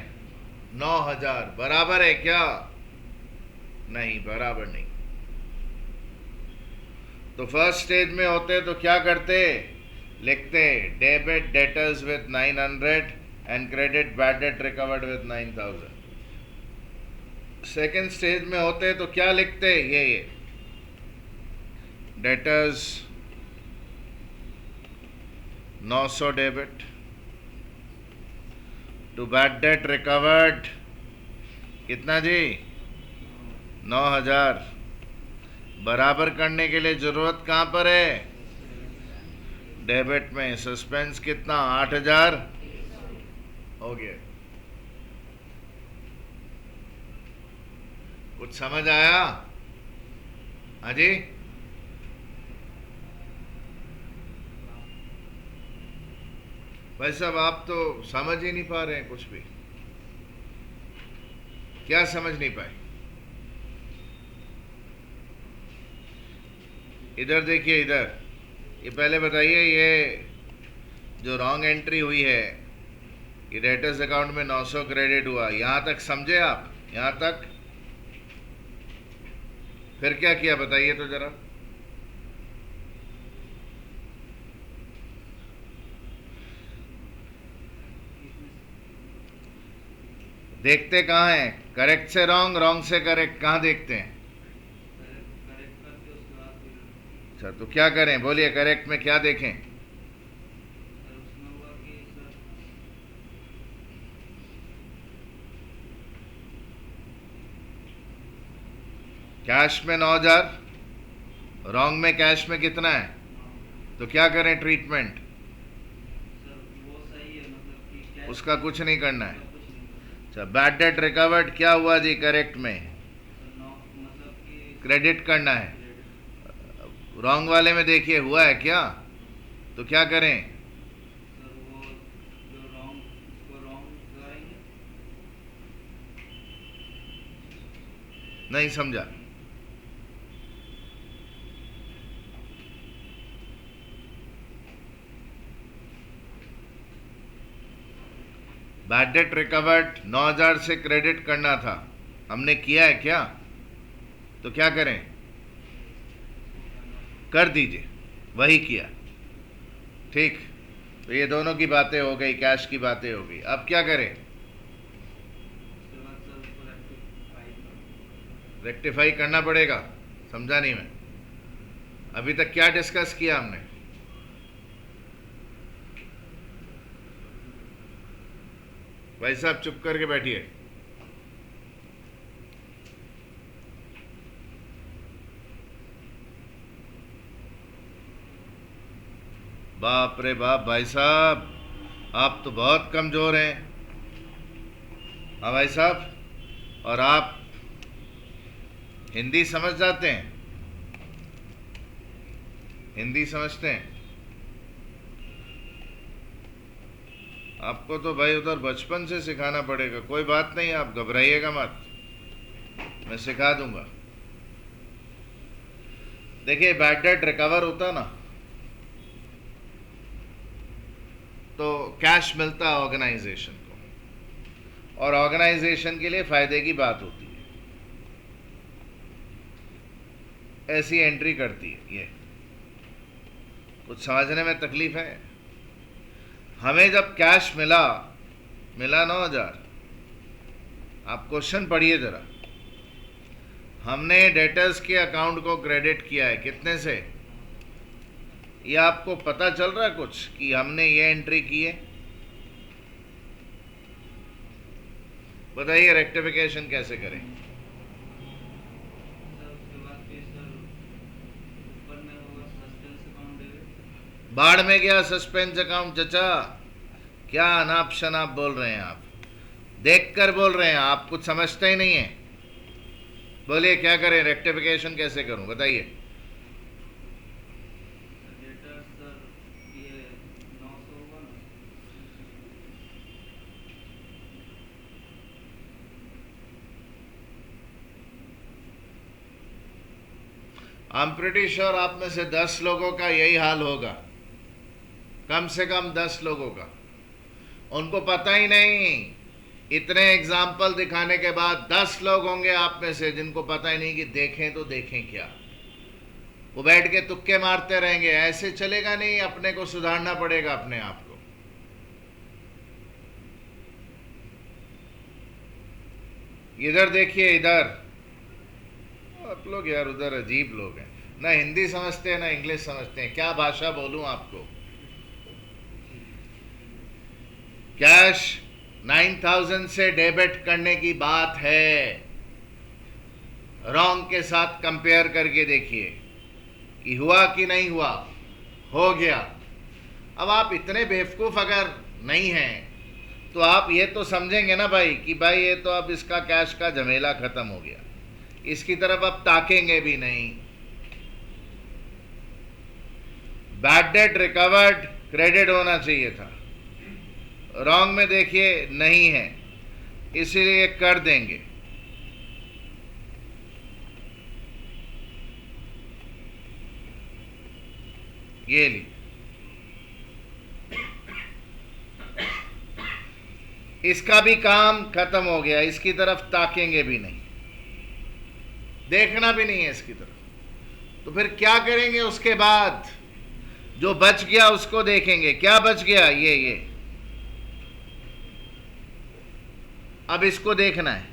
9000। बराबर है क्या? नहीं, बराबर नहीं। तो फर्स्ट स्टेज में होते तो क्या करते? लिखते debit debtors with 900 and credit bad debt recovered with 9000। Second stage में होते तो क्या लिखते? ये debtors 900 debit to bad debt recovered कितना जी? 9000। बराबर करने के लिए जरूरत कहां पर है? डेबिट में। सस्पेंस कितना? 8000 हो गया। कुछ समझ आया? हाँ जी? भाई साहब आप तो समझ ही नहीं पा रहे हैं कुछ भी। क्या समझ नहीं पाए? इधर देखिए, इधर ये पहले बताइए, ये जो रॉन्ग एंट्री हुई है, ये डेटर्स अकाउंट में 900 क्रेडिट हुआ, यहां तक समझे आप? यहां तक? फिर क्या किया बताइए तो जरा। देखते कहाँ हैं? करेक्ट से रॉन्ग, रॉन्ग से करेक्ट, कहाँ देखते हैं? अच्छा, तो क्या करें? बोलिए, करेक्ट में क्या देखें? कैश में 9000, रॉन्ग में कैश में कितना है? तो क्या करें ट्रीटमेंट? उसका कुछ नहीं करना है। अच्छा, बैड डेट रिकवर्ड क्या हुआ जी? करेक्ट में क्रेडिट करना है। रॉन्ग वाले में देखिए हुआ है क्या? तो क्या करें? नहीं समझा? बैड डेट रिकवर्ड 9000 से क्रेडिट करना था, हमने किया है क्या? तो क्या करें? कर दीजिए, वही किया। ठीक, तो ये दोनों की बातें हो गई, कैश की बातें हो गई। अब क्या करें? रेक्टिफाई करना पड़ेगा। समझा नहीं मैं। अभी तक क्या डिस्कस किया हमने? भाई साहब चुप करके बैठिए। बाप रे बाप भाई साहब, आप तो बहुत कमजोर हैं। हाँ भाई साहब, और आप हिंदी समझ जाते हैं? हिंदी समझते हैं? आपको तो भाई उधर बचपन से सिखाना पड़ेगा। कोई बात नहीं, आप घबराइएगा मत, मैं सिखा दूंगा। देखिए, बैड डेट रिकवर होता ना तो कैश मिलता है ऑर्गेनाइजेशन को, और ऑर्गेनाइजेशन के लिए फायदे की बात होती है। ऐसी एंट्री करती है ये। कुछ समझने में तकलीफ है? हमें जब कैश मिला 9,000, आप क्वेश्चन पढ़िए जरा। हमने डेटर्स के अकाउंट को क्रेडिट किया है कितने से? ये आपको पता चल रहा है कुछ कि हमने ये एंट्री की है? बताइए रेक्टिफिकेशन कैसे करें? बाढ़ में गया सस्पेंस अकाउंट। चचा, क्या अनाप शनाप बोल रहे हैं आप? देखकर बोल रहे हैं, आप कुछ समझते ही नहीं है। बोलिए क्या करें, रेक्टिफिकेशन कैसे करूं, बताइए। आई एम प्रिटी श्योर आप में से 10 लोगों का यही हाल होगा, कम से कम 10 लोगों का। उनको पता ही नहीं, इतने एग्जाम्पल दिखाने के बाद 10 लोग होंगे आप में से जिनको पता ही नहीं कि देखें तो देखें क्या। वो बैठ के तुक्के मारते रहेंगे। ऐसे चलेगा नहीं, अपने को सुधारना पड़ेगा अपने आप को। इधर देखिए, इधर आप लोग यार उधर अजीब लोग हैं, ना हिंदी समझते हैं ना इंग्लिश समझते हैं। क्या भाषा बोलूं आपको? कैश 9,000 से डेबिट करने की बात है। रॉन्ग के साथ कंपेयर करके देखिए कि हुआ कि नहीं हुआ। हो गया। अब आप इतने बेवकूफ अगर नहीं हैं तो आप ये तो समझेंगे ना भाई कि भाई ये तो अब इसका कैश का झमेला खत्म हो गया, इसकी तरफ अब ताकेंगे भी नहीं। बैड डेट रिकवर्ड क्रेडिट होना चाहिए था, रॉन्ग में देखिए नहीं है, इसीलिए कर देंगे। ये ली, इसका भी काम खत्म हो गया, इसकी तरफ ताकेंगे भी नहीं, देखना भी नहीं है इसकी तरफ। तो फिर क्या करेंगे उसके बाद? जो बच गया उसको देखेंगे। क्या बच गया? ये अब इसको देखना है,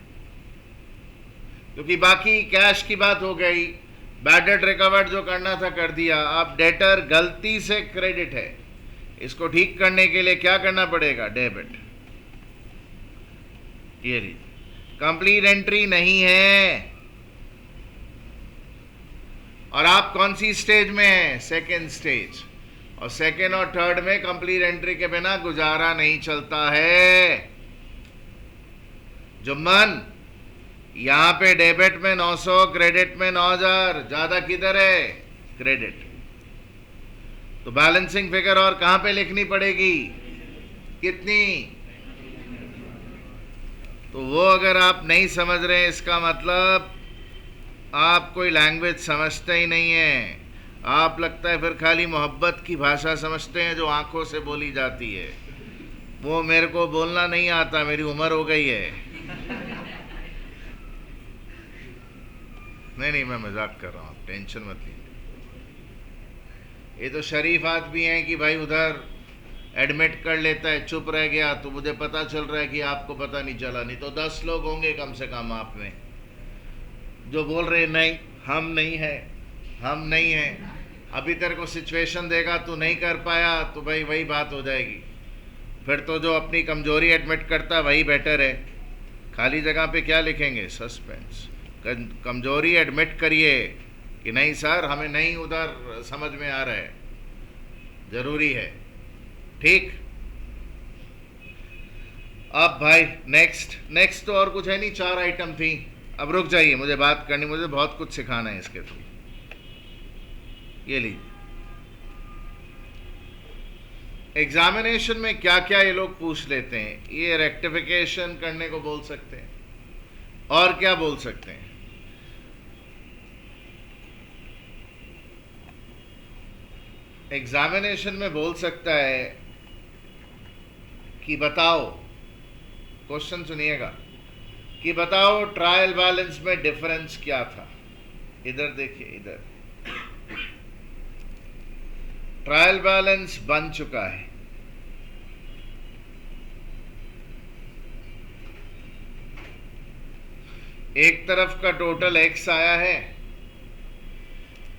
क्योंकि बाकी कैश की बात हो गई, बैड डेट रिकवर्ड जो करना था कर दिया। अब डेटर गलती से क्रेडिट है, इसको ठीक करने के लिए क्या करना पड़ेगा? डेबिट। ये लीजिए, कंप्लीट एंट्री नहीं है। और आप कौन सी स्टेज में हैं? Second stage. और सेकेंड और थर्ड में कंप्लीट एंट्री के बिना गुजारा नहीं चलता है। जुम्मन, यहां पे डेबिट में 900, क्रेडिट में 9,000, ज्यादा किधर है? क्रेडिट। तो बैलेंसिंग फिगर और कहां पे लिखनी पड़ेगी? कितनी? तो वो अगर आप नहीं समझ रहे हैं, इसका मतलब आप कोई लैंग्वेज समझते ही नहीं है। आप लगता है फिर खाली मोहब्बत की भाषा समझते हैं जो आंखों से बोली जाती है। वो मेरे को बोलना नहीं आता, मेरी उम्र हो गई है। नहीं, मैं मजाक कर रहा हूँ, टेंशन मत लीजिए। ये तो शरीफ आदमी है कि भाई उधर एडमिट कर लेता है, चुप रह गया तो मुझे पता चल रहा है कि आपको पता नहीं चला। नहीं तो 10 लोग होंगे कम से कम आप में जो बोल रहे नहीं, हम नहीं है। अभी तेरे को सिचुएशन देगा, तू नहीं कर पाया तो भाई वही बात हो जाएगी। फिर तो जो अपनी कमजोरी एडमिट करता है वही बेटर है। खाली जगह पे क्या लिखेंगे? सस्पेंस। कमजोरी एडमिट करिए कि नहीं सर हमें नहीं उधर समझ में आ रहा है, जरूरी है। ठीक। अब भाई नेक्स्ट तो और कुछ है नहीं, 4 आइटम थी। अब रुक जाइए, मुझे बात करनी, मुझे बहुत कुछ सिखाना है इसके थ्रू। ये लीजिए, एग्जामिनेशन में क्या क्या ये लोग पूछ लेते हैं। ये रेक्टिफिकेशन करने को बोल सकते हैं, और क्या बोल सकते हैं? एग्जामिनेशन में बोल सकता है कि बताओ, क्वेश्चन सुनिएगा, कि बताओ ट्रायल बैलेंस में डिफरेंस क्या था। इधर देखिए, इधर ट्रायल बैलेंस बन चुका है। एक तरफ का टोटल x आया है,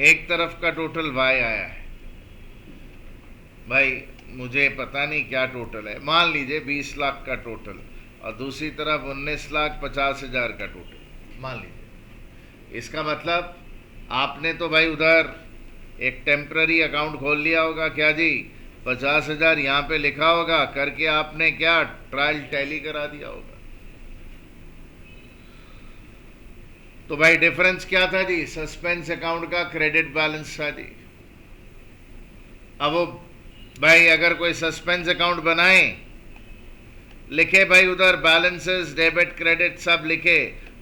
एक तरफ का टोटल y आया है। भाई मुझे पता नहीं क्या टोटल है, मान लीजिए 20 लाख का टोटल, और दूसरी तरफ 19,50,000 का टोटल मान लीजिए। इसका मतलब आपने तो भाई उधर एक टेम्पररी अकाउंट खोल लिया होगा, क्या जी, 50,000 यहाँ पे लिखा होगा, करके आपने क्या ट्रायल टैली करा दिया होगा। तो भाई डिफरेंस क्या था जी? सस्पेंस अकाउंट का क्रेडिट बैलेंस था जी। अब वो भाई अगर कोई सस्पेंस अकाउंट बनाए, लिखे भाई उधर बैलेंसेस डेबिट क्रेडिट सब लिखे,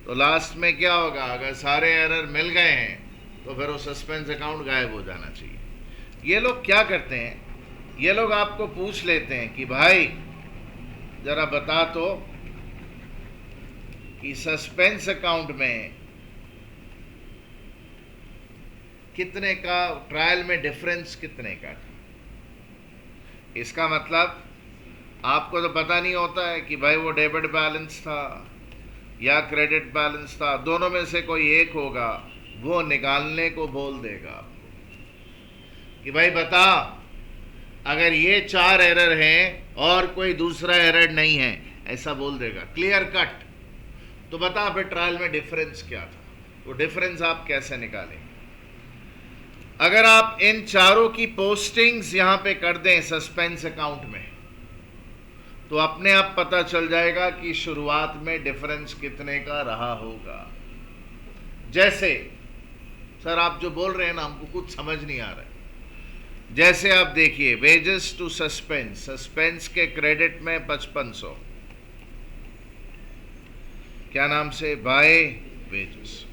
तो लास्ट में क्या होगा? अगर सारे एरर मिल गए हैं तो फिर वो सस्पेंस अकाउंट गायब हो जाना चाहिए। ये लोग क्या करते हैं, ये लोग आपको पूछ लेते हैं कि भाई जरा बता तो कि सस्पेंस अकाउंट में कितने का, ट्रायल में डिफरेंस कितने का था। इसका मतलब आपको तो पता नहीं होता है कि भाई वो डेबिट बैलेंस था या क्रेडिट बैलेंस था, दोनों में से कोई एक होगा, वो निकालने को बोल देगा कि भाई बता, अगर ये 4 एरर हैं और कोई दूसरा एरर नहीं है, ऐसा बोल देगा क्लियर कट। तो बता फिर ट्रायल में डिफरेंस क्या था। तो डिफरेंस आप कैसे निकालेंगे? अगर आप इन चारों की पोस्टिंग्स यहां पे कर दें सस्पेंस अकाउंट में, तो अपने आप पता चल जाएगा कि शुरुआत में डिफरेंस कितने का रहा होगा। जैसे सर आप जो बोल रहे हैं ना, हमको कुछ समझ नहीं आ रहा है। जैसे आप देखिए, वेजेस टू सस्पेंस, सस्पेंस के क्रेडिट में 5500, क्या नाम से? By wages.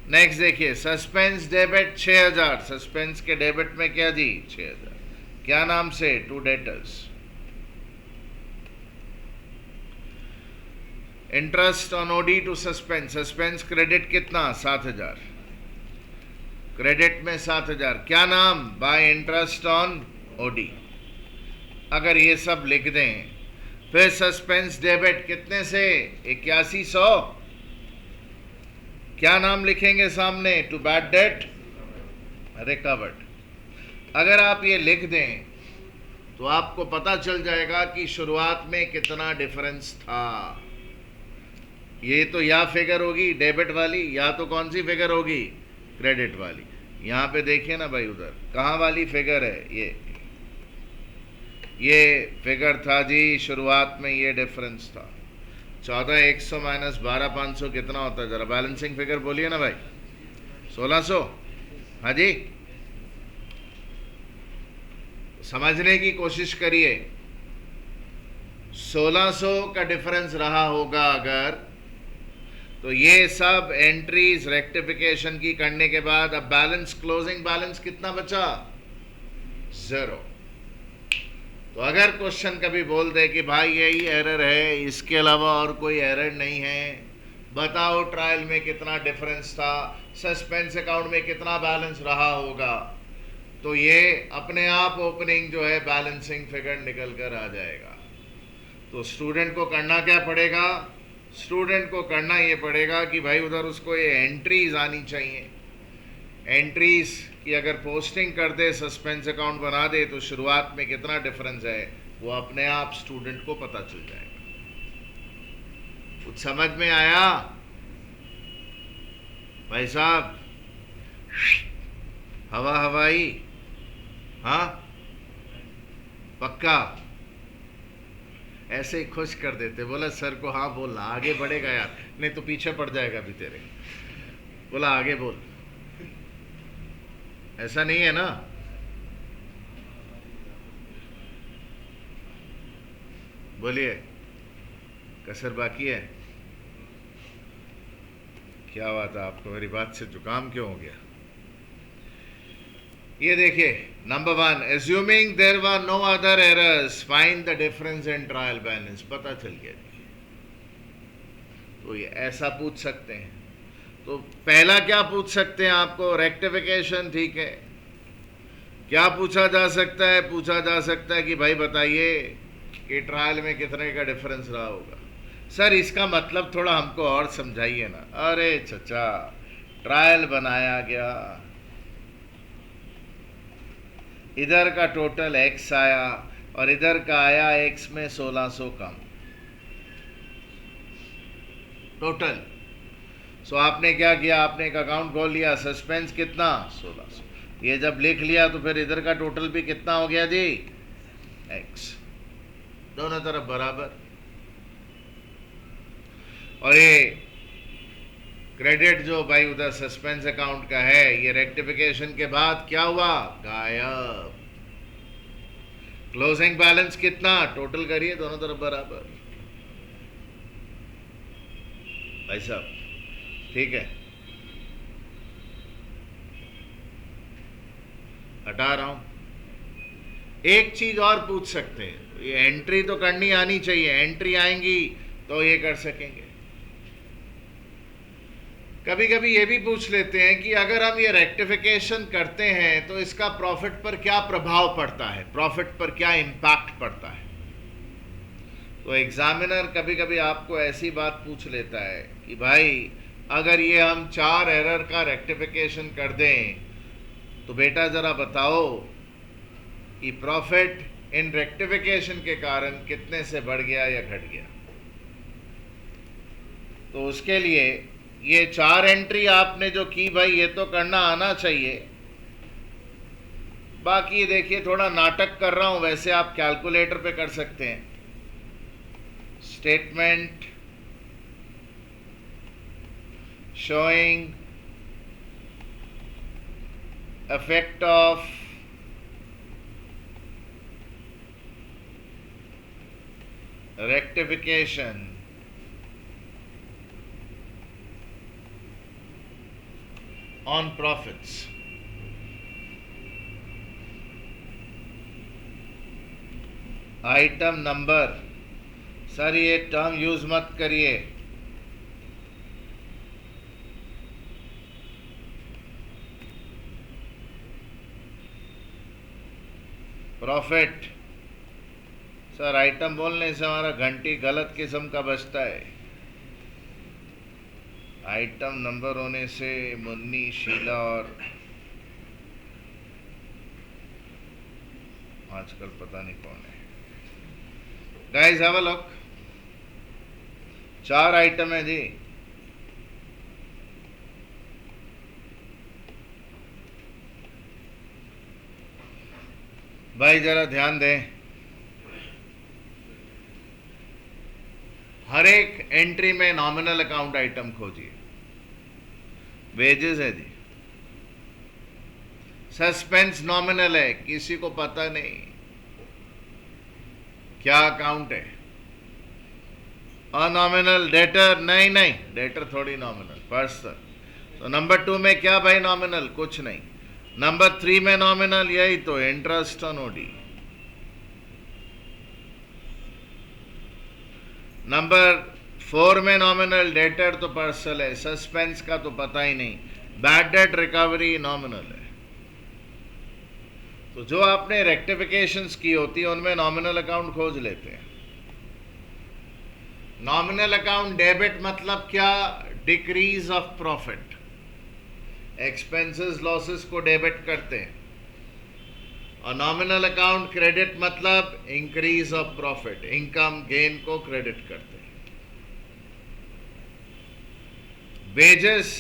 नेक्स्ट देखिए, सस्पेंस डेबिट 6000, सस्पेंस के डेबिट में क्या जी? 6000, क्या नाम से? To debtors. Interest on OD to suspense, suspense credit कितना? 7000, क्रेडिट में 7000, क्या नाम? By interest on OD. अगर ये सब लिख दें, फिर सस्पेंस डेबिट कितने से? 8100, क्या नाम लिखेंगे सामने? To bad debt recovered. अगर आप ये लिख दें तो आपको पता चल जाएगा कि शुरुआत में कितना डिफरेंस था। ये तो या फिगर होगी डेबिट वाली, या तो कौन सी फिगर होगी? क्रेडिट वाली। यहां पे देखिए ना भाई, उधर कहां वाली फिगर है? ये फिगर था जी, शुरुआत में ये डिफरेंस था। 14,100 माइनस 12,500 कितना होता है? जरा बैलेंसिंग फिगर बोलिए ना भाई। 1600। हाँ जी, समझने की कोशिश करिए। 1600 का डिफरेंस रहा होगा अगर, तो ये सब एंट्रीज रेक्टिफिकेशन की करने के बाद अब बैलेंस, क्लोजिंग बैलेंस कितना बचा? 0। तो अगर क्वेश्चन कभी बोल दे कि भाई यही एरर है, इसके अलावा और कोई एरर नहीं है, बताओ ट्रायल में कितना डिफरेंस था, सस्पेंस अकाउंट में कितना बैलेंस रहा होगा, तो ये अपने आप ओपनिंग जो है बैलेंसिंग फिगर निकल कर आ जाएगा। तो स्टूडेंट को करना क्या पड़ेगा? स्टूडेंट को करना ये पड़ेगा कि भाई उधर उसको ये एंट्रीज आनी चाहिए। एंट्रीज की अगर पोस्टिंग कर दे, सस्पेंस अकाउंट बना दे, तो शुरुआत में कितना डिफरेंस है वो अपने आप स्टूडेंट को पता चल जाएगा। कुछ समझ में आया भाई साहब? हवाई? हाँ, पक्का? ऐसे ही खुश कर देते। बोला सर को हाँ बोलना, आगे बढ़ेगा यार, नहीं तो पीछे पड़ जाएगा भी तेरे। बोला आगे बोल। ऐसा नहीं है ना? बोलिए, कसर बाकी है? क्या बात है, आपको मेरी बात से जुकाम क्यों हो गया? ये देखिए, number 1, assuming there were no other errors, find the difference in trial balance. पता चल गया जी। तो ये ऐसा पूछ सकते हैं। तो पहला क्या पूछ सकते हैं आपको? रेक्टिफिकेशन, ठीक है। क्या पूछा जा सकता है? पूछा जा सकता है कि भाई बताइए कि ट्रायल में कितने का डिफरेंस रहा होगा। सर इसका मतलब थोड़ा हमको और समझाइए ना। अरे चचा, ट्रायल बनाया गया, इधर का टोटल x आया और इधर का आया x में 1600 कम टोटल। सो आपने क्या किया? आपने एक अकाउंट खोल लिया, सस्पेंस कितना? 1600। ये जब लिख लिया तो फिर इधर का टोटल भी कितना हो गया जी? x, दोनों तरफ बराबर। और ये क्रेडिट जो भाई उधर सस्पेंस अकाउंट का है, ये रेक्टिफिकेशन के बाद क्या हुआ? गायब। क्लोजिंग बैलेंस कितना? टोटल करिए, दोनों तरफ बराबर। भाई साहब ठीक है, हटा रहा हूं। एक चीज और पूछ सकते हैं, ये एंट्री तो करनी आनी चाहिए, एंट्री आएंगी तो ये कर सकेंगे। कभी कभी ये भी पूछ लेते हैं कि अगर हम ये रेक्टिफिकेशन करते हैं तो इसका प्रॉफिट पर क्या प्रभाव पड़ता है, प्रॉफिट पर क्या इंपैक्ट पड़ता है। तो एग्जामिनर कभी कभी आपको ऐसी बात पूछ लेता है कि भाई अगर ये हम 4 एरर का रेक्टिफिकेशन कर दें तो बेटा जरा बताओ कि प्रॉफिट इन रेक्टिफिकेशन के कारण कितने से बढ़ गया या घट गया। तो उसके लिए ये 4 एंट्री आपने जो की भाई, ये तो करना आना चाहिए। बाकी देखिए थोड़ा नाटक कर रहा हूं, वैसे आप कैलकुलेटर पे कर सकते हैं। Statement showing effect of rectification on profits. Item number, sir ये टर्म यूज मत करिए। प्रॉफिट, सर आइटम बोलने से हमारा घंटी गलत किस्म का बजता है। आइटम नंबर होने से मुन्नी, शीला और आजकल पता नहीं कौन है। Guys have a look, 4 item है जी। भाई जरा ध्यान दें, हर एक एंट्री में नॉमिनल अकाउंट आइटम खोजिए। वेजेस है जी, सस्पेंस नॉमिनल है, किसी को पता नहीं क्या अकाउंट है। अनॉमिनल डेटर, नहीं नहीं डेटर थोड़ी नॉमिनल, पर्सन। तो नंबर 2 में क्या भाई नॉमिनल? कुछ नहीं। नंबर 3 में नॉमिनल, यही तो इंटरेस्ट ऑन ओडी। नंबर 4 में नॉमिनल, डेटर तो पर्सल है, सस्पेंस का तो पता ही नहीं, बैड डेट रिकवरी नॉमिनल है। तो जो आपने रेक्टिफिकेशंस की होती है उनमें नॉमिनल अकाउंट खोज लेते हैं। नॉमिनल अकाउंट डेबिट मतलब क्या? Decrease of profit, expenses losses को डेबिट करते हैं। और नॉमिनल अकाउंट क्रेडिट मतलब increase of profit, income gain को क्रेडिट करते हैं। Wages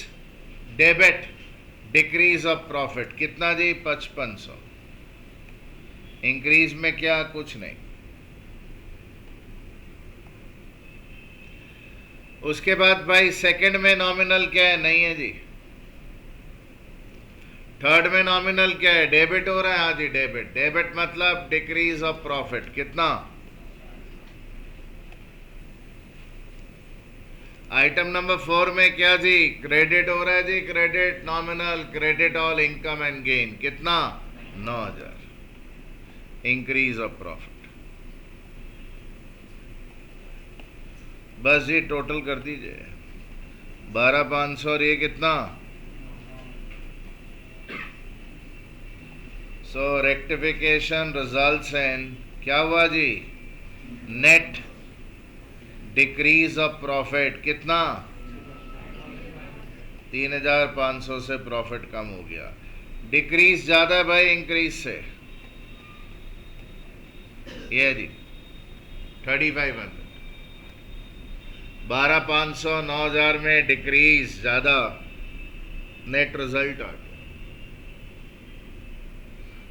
debit decrease of profit, कितना जी? 5500। इंक्रीज में क्या? कुछ नहीं। उसके बाद भाई सेकंड में नॉमिनल क्या है? नहीं है जी। थर्ड में नॉमिनल क्या है? डेबिट हो रहा है। हाँ जी, डेबिट। डेबिट मतलब डिक्रीज ऑफ प्रॉफिट, कितना? आइटम नंबर 4 में क्या जी? क्रेडिट हो रहा है जी, credit nominal, credit all income and gain, कितना? 9000, इंक्रीज ऑफ प्रॉफिट। बस जी टोटल कर दीजिए, 12500 और ये कितना? सो रेक्टिफिकेशन रिजल्ट्स इन क्या हुआ जी? नेट डिक्रीज ऑफ प्रॉफिट, कितना? 3500 से प्रॉफिट कम हो गया। डिक्रीज ज्यादा है भाई इंक्रीज से, ये जी 3500। 12500 9000 में डिक्रीज ज्यादा, नेट रिजल्ट आ गया।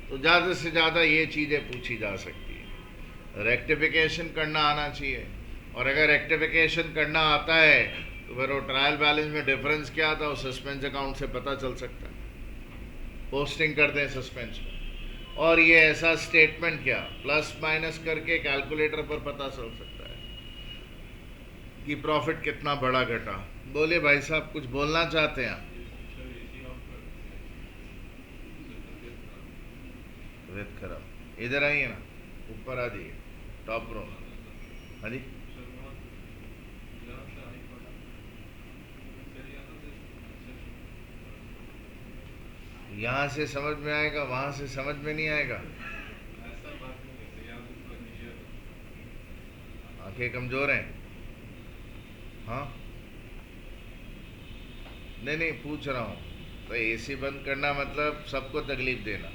तो ज्यादा से ज्यादा ये चीजें पूछी जा सकती है। रेक्टिफिकेशन करना आना चाहिए, और अगर रेक्टिफिकेशन करना आता है तो फिर वो ट्रायल बैलेंस में डिफरेंस क्या था वो सस्पेंस अकाउंट से पता चल सकता है। पोस्टिंग करते हैं सस्पेंस में, और ये ऐसा स्टेटमेंट क्या प्लस माइनस करके कैलकुलेटर पर पता चल सकता है कि प्रॉफिट कितना बढ़ा घटा। बोलिए भाई साहब, कुछ बोलना चाहते हैं आप? खराब, इधर आइए ना, ऊपर आ जाइए, टॉप रो। हाँ जी, यहाँ से समझ में आएगा, वहां से समझ में नहीं आएगा। आंखें कमजोर हैं? हाँ, नहीं पूछ रहा हूँ। तो एसी बंद करना मतलब सबको तकलीफ देना,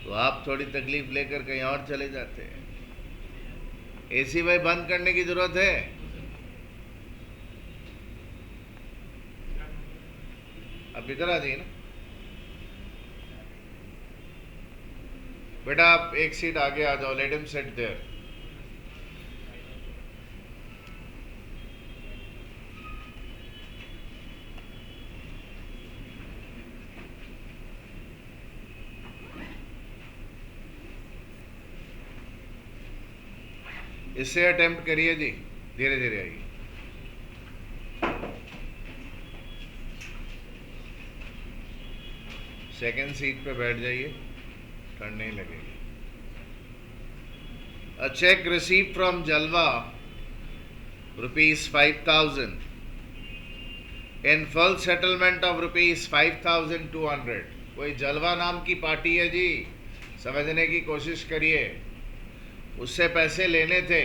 तो आप थोड़ी तकलीफ लेकर कहीं और चले जाते हैं। एसी भाई बंद करने की जरूरत है? अब इधर आ जाइए ना बेटा, आप एक सीट आगे आ जाओ, लेट हिम सिट देयर। इससे अटेम्प्ट करिए जी, धीरे धीरे आइए। सेकंड सीट पे बैठ जाइए, ठंड नहीं लगेगी। A check received from Jalva ₹5,000 in full settlement of ₹5,200। कोई जलवा नाम की पार्टी है जी, समझने की कोशिश करिए। उससे पैसे लेने थे,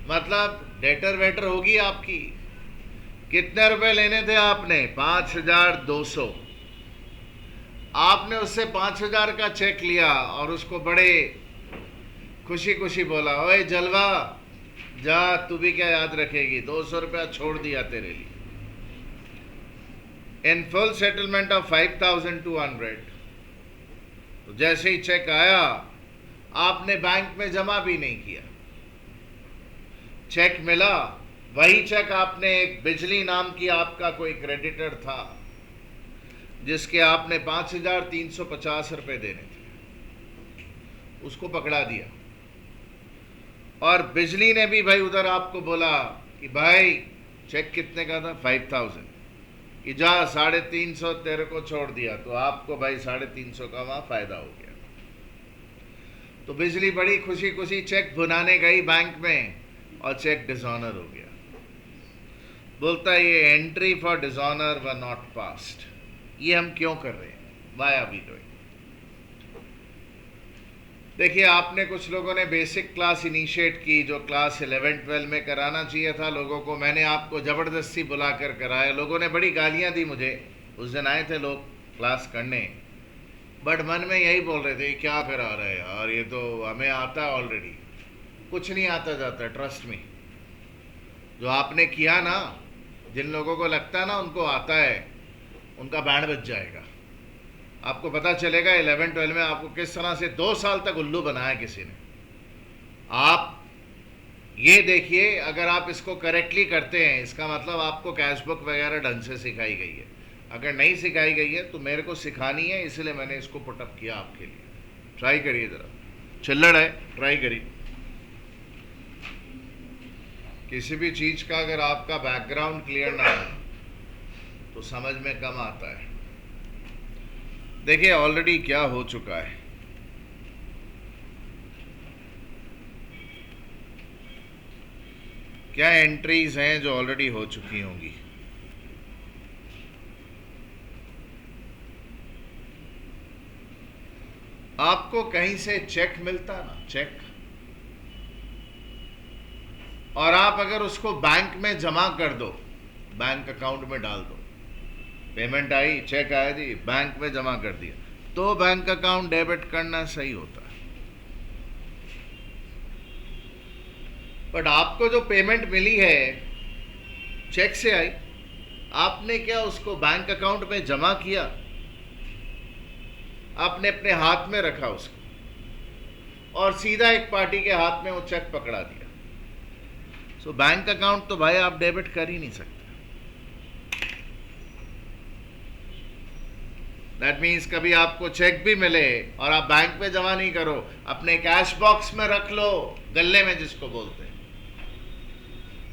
मतलब डेटर वेटर होगी आपकी। कितने रुपए लेने थे आपने? 5200। आपने उससे 5000 का चेक लिया और उसको बड़े खुशी खुशी बोला, ओए जलवा जा, तू भी क्या याद रखेगी, 200 रुपया छोड़ दिया तेरे लिए। In full settlement of 5200। तो जैसे ही चेक आया, आपने बैंक में जमा भी नहीं किया, चेक मिला, वही चेक आपने एक बिजली नाम की आपका कोई क्रेडिटर था जिसके आपने 5350 रुपए देने थे, उसको पकड़ा दिया। और बिजली ने भी भाई उधर आपको बोला कि भाई चेक कितने का था? 5000, कि जा 350 तेरे को छोड़ दिया। तो आपको भाई 350 का वहां फायदा हो गया। तो बिजली बड़ी खुशी खुशी चेक भुनाने गई बैंक में, और चेक डिसऑनर हो गया। बोलता है ये entry for dishonour were not passed. ये हम क्यों कर रहे हैं? Why are we doing? देखिए, आपने कुछ लोगों ने बेसिक क्लास इनिशिएट की, जो क्लास 11-12 में कराना चाहिए था लोगों को, मैंने आपको ज़बरदस्ती बुलाकर कराया। लोगों ने बड़ी गालियां दी मुझे। उस दिन आए थे लोग क्लास करने, बट मन में यही बोल रहे थे क्या करा रहा है यार, ये तो हमें आता है ऑलरेडी। कुछ नहीं आता जाता, ट्रस्ट में। जो आपने किया ना, जिन लोगों को लगता है ना उनको आता है, उनका बैंड बज जाएगा। आपको पता चलेगा 11-12 में आपको किस तरह से 2 साल तक उल्लू बनाया किसी ने। आप ये देखिए, अगर आप इसको करेक्टली करते हैं, इसका मतलब आपको कैश बुक वगैरह ढंग से सिखाई गई है। अगर नहीं सिखाई गई है तो मेरे को सिखानी है, इसलिए मैंने इसको पुटअप किया आपके लिए। ट्राई करिए ज़रा, चिल्लड़ है, ट्राई करिए। किसी भी चीज़ का अगर आपका बैकग्राउंड क्लियर ना हो तो समझ में कम आता है। देखिए ऑलरेडी क्या हो चुका है। क्या एंट्रीज हैं जो ऑलरेडी हो चुकी होंगी। आपको कहीं से चेक मिलता ना, चेक, और आप अगर उसको बैंक में जमा कर दो, बैंक अकाउंट में डाल दो, पेमेंट आई, चेक आया जी, बैंक में जमा कर दिया, तो बैंक अकाउंट डेबिट करना सही होता है। बट आपको जो पेमेंट मिली है चेक से आई, आपने क्या उसको बैंक अकाउंट में जमा किया? आपने अपने हाथ में रखा उसको और सीधा एक पार्टी के हाथ में वो चेक पकड़ा दिया। सो बैंक अकाउंट तो भाई आप डेबिट कर ही नहीं सकते। दैट मीन्स कभी आपको चेक भी मिले और आप बैंक में जमा नहीं करो, अपने कैश बॉक्स में रख लो, गल्ले में जिसको बोलते हैं,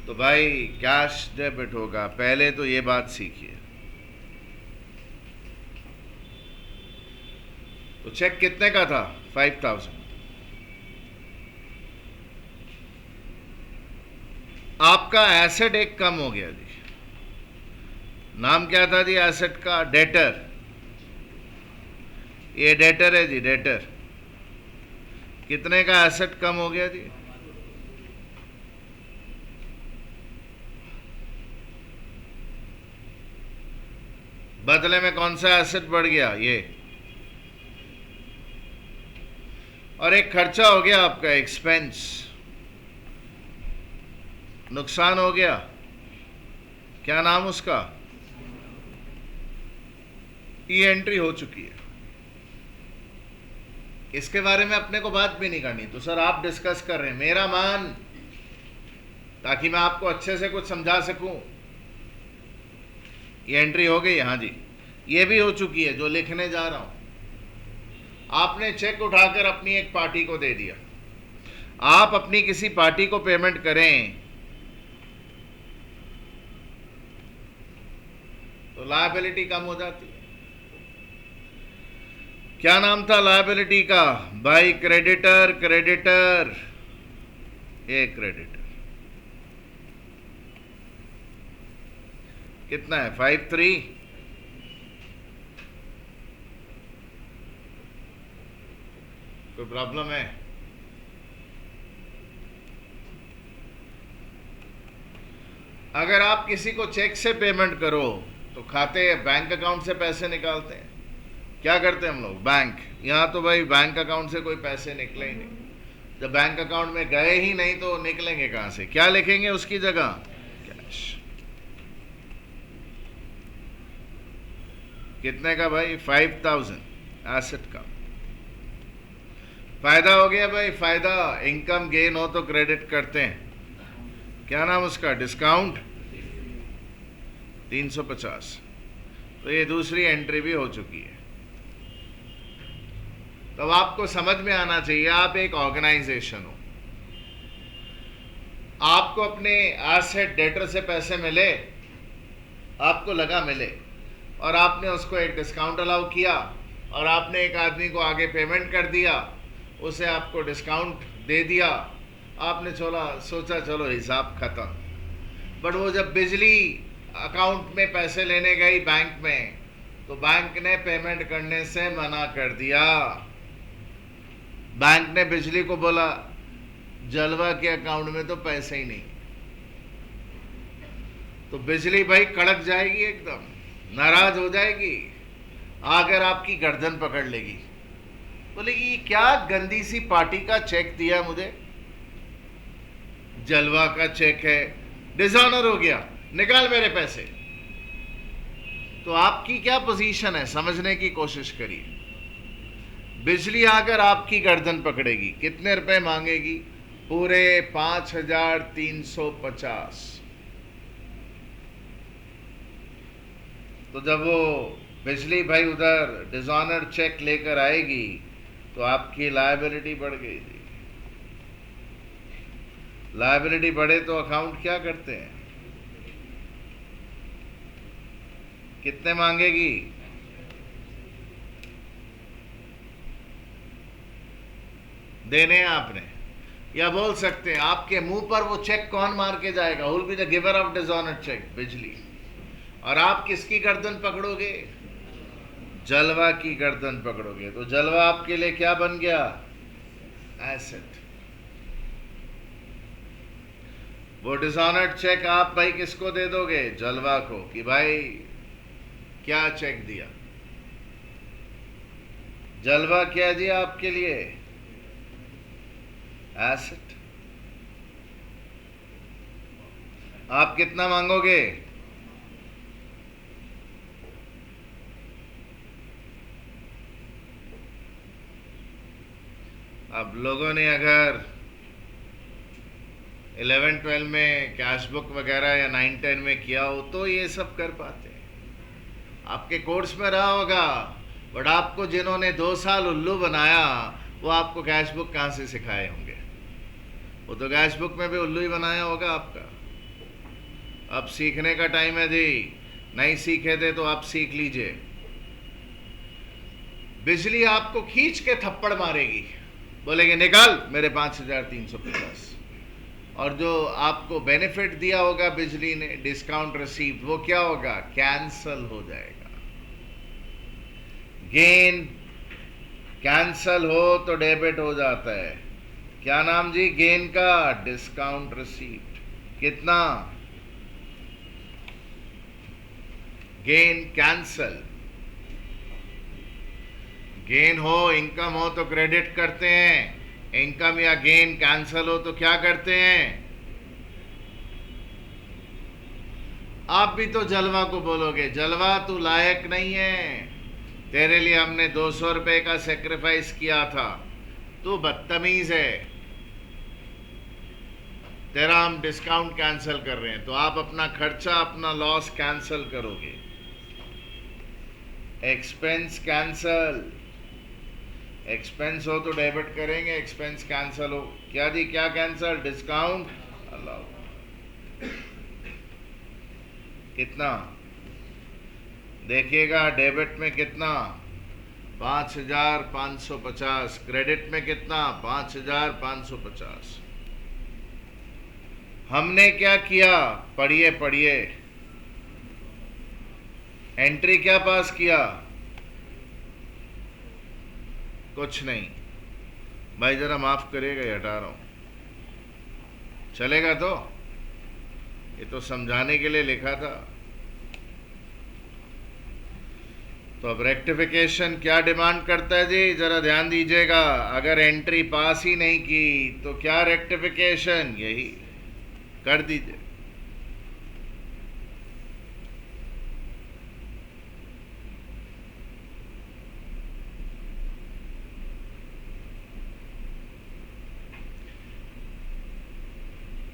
तो भाई कैश डेबिट होगा। पहले तो ये बात सीखिए। तो चेक कितने का था? 5000। आपका एसेट एक कम हो गया जी। नाम क्या था जी एसेट का? डेटर। ये डेटर है जी, डेटर। कितने का एसेट कम हो गया जी? बदले में कौन सा एसेट बढ़ गया? ये। और एक खर्चा हो गया आपका, एक्सपेंस, नुकसान हो गया। क्या नाम उसका? ये एंट्री हो चुकी है। इसके बारे में अपने को बात भी नहीं करनी, तो सर आप डिस्कस कर रहे हैं, मेरा मान, ताकि मैं आपको अच्छे से कुछ समझा सकूं। ये एंट्री हो गई, हाँ जी। ये भी हो चुकी है जो लिखने जा रहा हूं। आपने चेक उठाकर अपनी एक पार्टी को दे दिया। आप अपनी किसी पार्टी को पेमेंट करें तो लायबिलिटी कम हो जाती है। क्या नाम था लायबिलिटी का? भाई क्रेडिटर, क्रेडिटर, ये क्रेडिटर। कितना है? 53। कोई प्रॉब्लम है? अगर आप किसी को चेक से पेमेंट करो तो खाते बैंक अकाउंट से पैसे निकालते हैं। क्या करते हैं हम लोग? बैंक। यहां तो भाई बैंक अकाउंट से कोई पैसे निकले ही नहीं। जब बैंक अकाउंट में गए ही नहीं तो निकलेंगे कहां से? क्या लिखेंगे उसकी जगह? कैश। कितने का भाई? 5000 एसेट का। फायदा हो गया भाई, फायदा। इनकम गेन हो तो क्रेडिट करते हैं। क्या नाम उसका? डिस्काउंट 350। तो ये दूसरी एंट्री भी हो चुकी है। तब आपको समझ में आना चाहिए, आप एक ऑर्गेनाइजेशन हो, आपको अपने एसेट डेटर से पैसे मिले, आपको लगा मिले, और आपने उसको एक डिस्काउंट अलाउ किया, और आपने एक आदमी को आगे पेमेंट कर दिया, उसे आपको डिस्काउंट दे दिया। आपने सोचा चलो हिसाब खत्म। बट वो जब बिजली अकाउंट में पैसे लेने गई बैंक में, तो बैंक ने पेमेंट करने से मना कर दिया। बैंक ने बिजली को बोला जलवा के अकाउंट में तो पैसे ही नहीं। तो बिजली भाई कड़क जाएगी, एकदम नाराज हो जाएगी। आकर आपकी गर्दन पकड़ लेगी, बोलेगी ये क्या गंदी सी पार्टी का चेक दिया मुझे, जलवा का चेक है, डिसऑनर हो गया, निकाल मेरे पैसे। तो आपकी क्या पोजीशन है समझने की कोशिश करिए। बिजली आकर आपकी गर्दन पकड़ेगी, कितने रुपए मांगेगी? पूरे 5,350। तो जब वो बिजली भाई उधर डिसऑनर चेक लेकर आएगी तो आपकी लायबिलिटी बढ़ गई थी। लायबिलिटी बढ़े तो अकाउंट क्या करते हैं, कितने मांगेगी? देने आपने, या बोल सकते हैं आपके मुंह पर वो चेक कौन मार के जाएगा? Who'll be the giver of dishonour cheque? बिजली। और आप किसकी गर्दन पकड़ोगे? जलवा की गर्दन पकड़ोगे। तो जलवा आपके लिए क्या बन गया? एसेट। वो डिसऑनर्ड चेक आप भाई किसको दे दोगे? जलवा को, कि भाई क्या चेक दिया। जलवा क्या दिया आपके लिए? एसेट। आप कितना मांगोगे? अब लोगों ने अगर 11-12 में कैश बुक वगैरह या 9-10 में किया हो तो ये सब कर पाते हैं। आपके कोर्स में रहा होगा, बट आपको जिन्होंने 2 साल उल्लू बनाया वो आपको कैश बुक कहाँ से सिखाए होंगे? वो तो कैश बुक में भी उल्लू ही बनाया होगा आपका। अब सीखने का टाइम है जी, नहीं सीखे थे तो आप सीख लीजिए। बिजली आपको खींच के थप्पड़ मारेगी, बोलेंगे निकाल मेरे 5,350। और जो आपको बेनिफिट दिया होगा बिजली ने, डिस्काउंट रिसीव्ड, वो क्या होगा? कैंसल हो जाएगा। गेन कैंसल हो तो डेबिट हो जाता है। क्या नाम जी गेन का? Discount received. कितना? Gain cancel. गेन हो, इनकम हो तो क्रेडिट करते हैं, इनकम या गेन कैंसल हो तो क्या करते हैं? आप भी तो जलवा को बोलोगे, जलवा तू लायक नहीं है, तेरे लिए हमने 200 रुपए का सेक्रीफाइस किया था, तू बदतमीज है, तेरा हम डिस्काउंट कैंसिल कर रहे हैं। तो आप अपना खर्चा, अपना लॉस कैंसिल करोगे। Expense cancel. एक्सपेंस हो तो डेबिट करेंगे, एक्सपेंस कैंसल हो क्या जी? क्या कैंसल? Discount allow. कितना देखिएगा? डेबिट में कितना? 5,550। क्रेडिट में कितना? 5,550। हमने क्या किया? पढ़िए पढ़िए, एंट्री क्या पास किया? कुछ नहीं भाई, जरा माफ करिएगा, ये हटा रहा हूं, चलेगा? तो ये तो समझाने के लिए लिखा था। तो अब रेक्टिफिकेशन क्या डिमांड करता है जी? जरा ध्यान दीजिएगा। अगर एंट्री पास ही नहीं की तो क्या रेक्टिफिकेशन? यही कर दीजिए।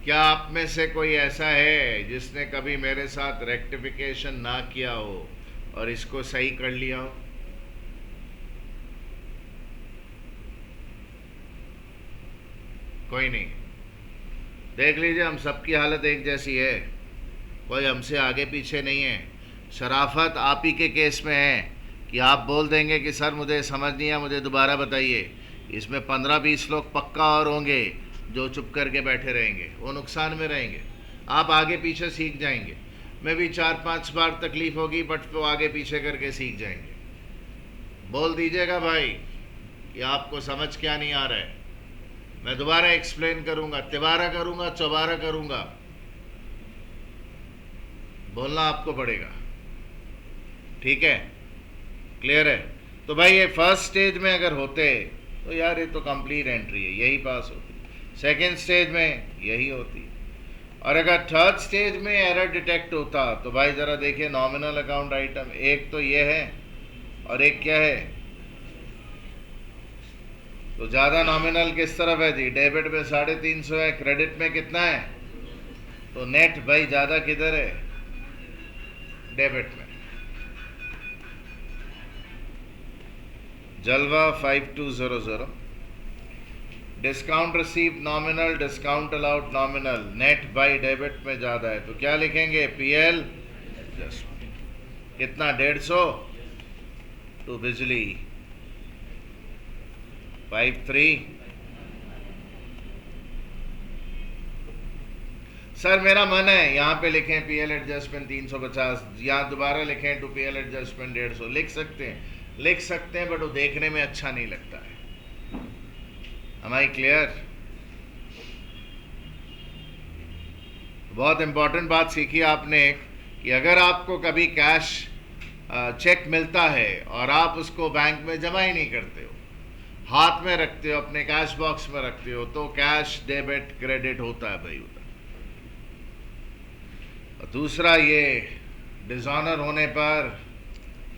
क्या आप में से कोई ऐसा है जिसने कभी मेरे साथ रेक्टिफिकेशन ना किया हो और इसको सही कर लिया हो? कोई नहीं। देख लीजिए, हम सबकी हालत एक जैसी है, कोई हमसे आगे पीछे नहीं है। शराफत आप ही के केस में है कि आप बोल देंगे कि सर मुझे समझ नहीं आया, मुझे दोबारा बताइए। इसमें 15-20 लोग पक्का और होंगे जो चुप करके बैठे रहेंगे, वो नुकसान में रहेंगे। आप आगे पीछे सीख जाएंगे, मैं भी 4-5 बार तकलीफ होगी, बट वो आगे पीछे करके सीख जाएंगे। बोल दीजिएगा भाई कि आपको समझ क्या नहीं आ रहा है, मैं दोबारा एक्सप्लेन करूंगा, तिबारा करूंगा, चौबारा करूंगा, बोलना आपको पड़ेगा, ठीक है? क्लियर है? तो भाई ये फर्स्ट स्टेज में अगर होते तो यार ये तो कंप्लीट एंट्री है, यही पास होती। सेकेंड स्टेज में यही होती। और अगर थर्ड स्टेज में एरर डिटेक्ट होता तो भाई ज़रा देखिए नॉमिनल अकाउंट आइटम, एक तो ये है और एक क्या है, तो ज़्यादा नॉमिनल किस तरफ है जी? डेबिट में 350 है, क्रेडिट में कितना है? तो नेट भाई ज़्यादा किधर है? डेबिट में। जलवा 5200, discount receive nominal, discount allowed nominal, net by debit में ज़्यादा है, तो क्या लिखेंगे? PL adjustment. कितना? 150 टू बिजली 53। सर मेरा मन है यहाँ पे लिखें पीएल एडजस्टमेंट 350, यहाँ दोबारा लिखें टू पीएल एडजस्टमेंट 150, लिख सकते हैं बट वो देखने में अच्छा नहीं लगता है। Am I clear? बहुत इंपॉर्टेंट बात सीखी आपने कि अगर आपको कभी कैश चेक मिलता है और आप उसको बैंक में जमा ही नहीं करते हो, हाथ में रखते हो, अपने कैश बॉक्स में रखते हो, तो कैश डेबिट क्रेडिट होता है भाई उधर। और दूसरा ये डिसऑनर होने पर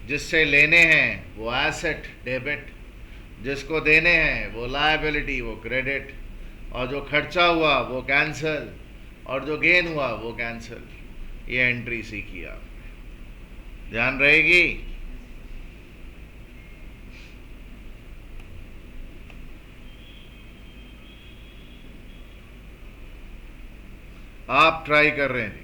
जिससे लेने हैं वो एसेट डेबिट, जिसको देने हैं वो लायबिलिटी वो क्रेडिट, और जो खर्चा हुआ वो कैंसल, और जो गेन हुआ वो कैंसल। ये एंट्री सीखी आप, ध्यान रहेगी। आप ट्राई कर रहे हैं।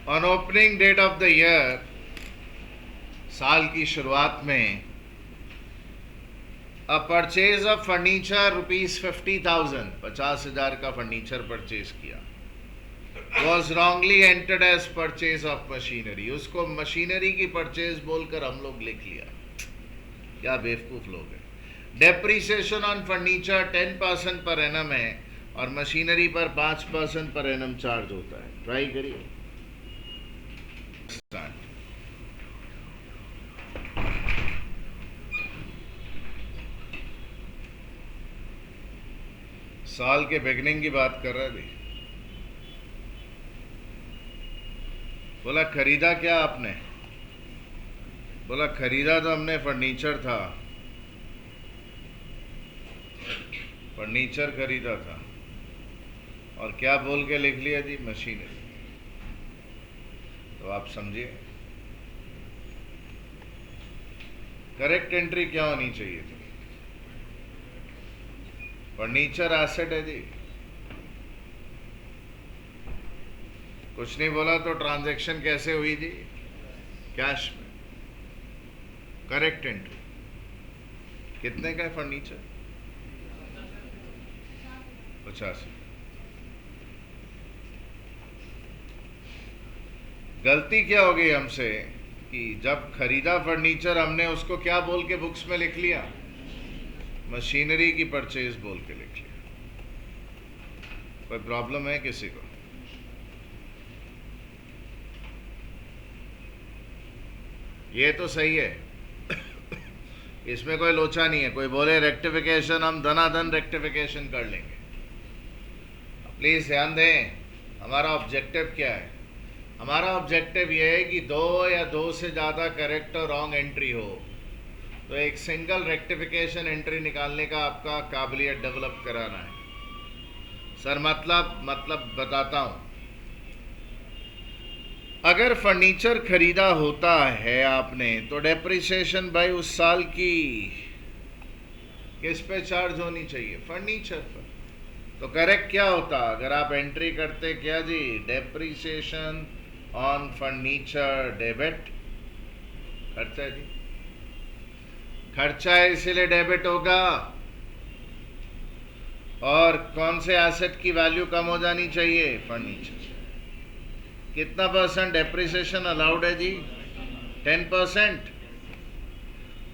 On opening date of the year, साल की शुरुआत में, अ परचेज ऑफ फर्नीचर ₹50,000, 50,000 का फर्नीचर परचेज किया, was wrongly entered as purchase of machinery. उसको मशीनरी की परचेज बोलकर हम लोग लिख लिया। क्या बेवकूफ लोग हैं। Depreciation on furniture 10% per annum है और मशीनरी पर 5% पर एनम चार्ज होता है। ट्राई करिए। साल के बिगनिंग की बात कर रहे थे। बोला खरीदा क्या आपने? बोला खरीदा तो हमने फर्नीचर था, फर्नीचर खरीदा था। और क्या बोल के लिख लिया जी? मशीनरी। तो आप समझिए करेक्ट एंट्री क्या होनी चाहिए थी? फर्नीचर एसेट है जी। कुछ नहीं बोला तो ट्रांजैक्शन कैसे हुई जी? कैश में। Correct entry. कितने का है फर्नीचर? 50। गलती क्या हो गई हमसे कि जब खरीदा फर्नीचर हमने उसको क्या बोल के बुक्स में लिख लिया? मशीनरी की परचेज बोल के लिख लिया। कोई प्रॉब्लम है किसी को? ये तो सही है, इसमें कोई लोचा नहीं है। कोई बोले रेक्टिफिकेशन, हम धनाधन रेक्टिफिकेशन कर लेंगे। प्लीज ध्यान दें, हमारा ऑब्जेक्टिव क्या है? हमारा ऑब्जेक्टिव यह है कि 2 या 2 से ज़्यादा करेक्ट और रॉन्ग एंट्री हो, तो एक सिंगल रेक्टिफिकेशन एंट्री निकालने का आपका काबिलियत डेवलप कराना है। सर मतलब बताता हूँ। अगर फर्नीचर खरीदा होता है आपने तो डेप्रिसिएशन भाई उस साल की किस पे चार्ज होनी चाहिए? फर्नीचर पर। तो करेक्ट क्या होता अगर आप एंट्री करते? क्या जी? Depreciation on furniture debit. खर्चा है जी, खर्चा है इसलिए डेबिट होगा। और कौन से एसेट की वैल्यू कम हो जानी चाहिए? फर्नीचर। कितना % डेप्रिसिएशन अलाउड है जी? 10%।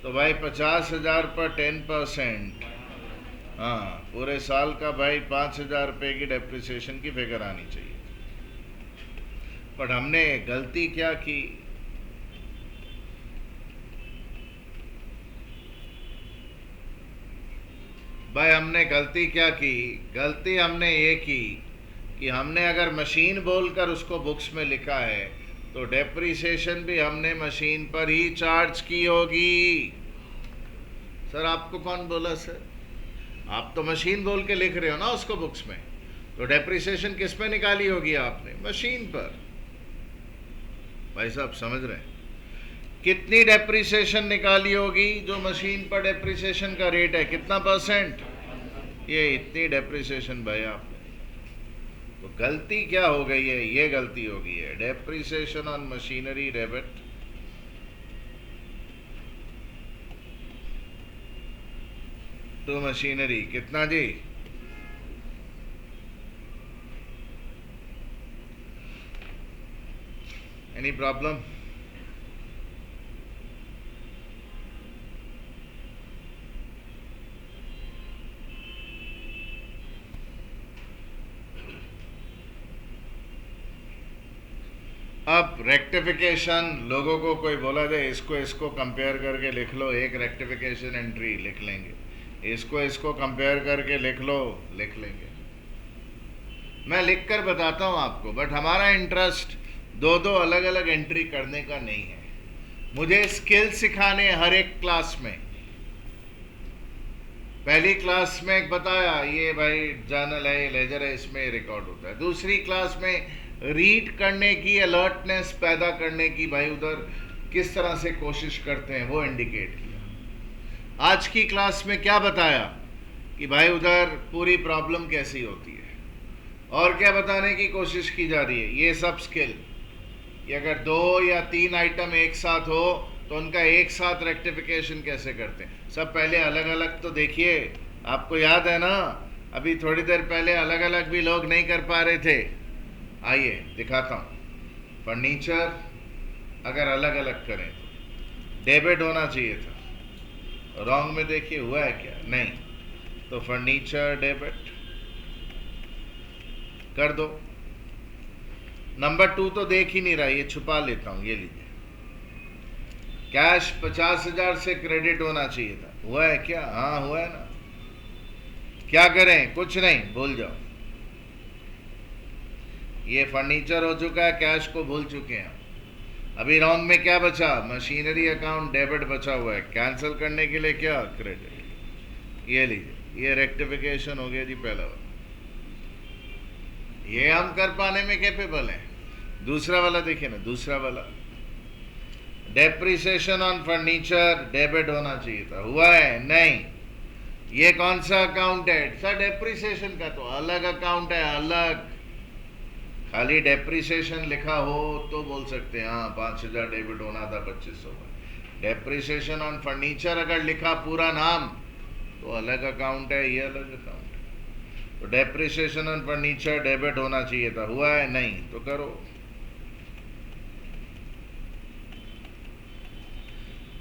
तो भाई 50,000 पर 10%, हाँ, पूरे साल का भाई 5,000 रुपये की डेप्रिसिएशन की फिगर आनी चाहिए। बट हमने गलती क्या की, भाई हमने गलती क्या की? गलती हमने ये की कि हमने अगर मशीन बोलकर उसको बुक्स में लिखा है तो डेप्रिसिएशन भी हमने मशीन पर ही चार्ज की होगी। सर आपको कौन बोला सर? आप तो मशीन बोल के लिख रहे हो ना उसको बुक्स में, तो डेप्रिसिएशन किस पे निकाली होगी आपने? मशीन पर। भाई साहब समझ रहे हैं? कितनी डेप्रिसिएशन निकाली होगी? जो मशीन पर डेप्रिसिएशन का रेट है कितना परसेंट? ये इतनी डेप्रिसिएशन भाई आपने। तो गलती क्या हो गई है? ये गलती हो गई है, depreciation on machinery debit to machinery कितना जी? Any problem? अब रेक्टिफिकेशन, लोगों को कोई बोला जाए इसको इसको कंपेयर करके लिख लो, एक रेक्टिफिकेशन एंट्री लिख लेंगे, इसको इसको कंपेयर करके लिख लो, लिख लेंगे। मैं लिख कर बताता हूं आपको, बट हमारा इंटरेस्ट दो दो अलग अलग एंट्री करने का नहीं है। मुझे स्किल सिखाने हर एक क्लास में। पहली क्लास में एक बताया ये भाई जर्नल है, ये लेजर है, इसमें रिकॉर्ड होता है। दूसरी क्लास में रीड करने की, अलर्टनेस पैदा करने की, भाई उधर किस तरह से कोशिश करते हैं वो इंडिकेट किया। आज की क्लास में क्या बताया कि भाई उधर पूरी प्रॉब्लम कैसी होती है और क्या बताने की कोशिश की जा रही है। ये सब स्किल, ये अगर 2 या 3 आइटम एक साथ हो तो उनका एक साथ रेक्टिफिकेशन कैसे करते हैं। सब पहले अलग अलग तो देखिए, आपको याद है ना, अभी थोड़ी देर पहले अलग अलग भी लोग नहीं कर पा रहे थे। आइए दिखाता हूँ। फर्नीचर अगर अलग अलग करें तो डेबिट होना चाहिए था, रॉन्ग में देखिए हुआ है क्या? नहीं। तो फर्नीचर डेबिट कर दो। नंबर 2 तो देख ही नहीं रहा, ये छुपा लेता हूँ, ये लीजिए। कैश 50,000 से क्रेडिट होना चाहिए था, हुआ है क्या? हाँ हुआ है ना। क्या करें? कुछ नहीं, भूल जाओ। ये फर्नीचर हो चुका है, कैश को भूल चुके हैं। अभी रॉन्ग में क्या बचा? मशीनरी अकाउंट डेबिट बचा हुआ है, कैंसिल करने के लिए क्या? क्रेडिट। ये लीजिए, ये रेक्टिफिकेशन हो गया जी पहला वाला। ये हम कर पाने में कैपेबल हैं। दूसरा वाला देखिए ना, दूसरा वाला डेप्रिसिएशन ऑन फर्नीचर डेबिट होना चाहिए था, हुआ है? नहीं। ये कौन सा अकाउंट है सर? डेप्रिसिएशन का तो अलग अकाउंट है, अलग। खाली डेप्रिसिएशन लिखा हो तो बोल सकते हैं हाँ 5,000 डेबिट होना था, 2,500 का। डेप्रिसिएशन ऑन फर्नीचर अगर लिखा पूरा नाम तो अलग अकाउंट है, ये अलग अकाउंट है। तो डेप्रिसिएशन ऑन फर्नीचर डेबिट होना चाहिए था, हुआ है? नहीं। तो करो।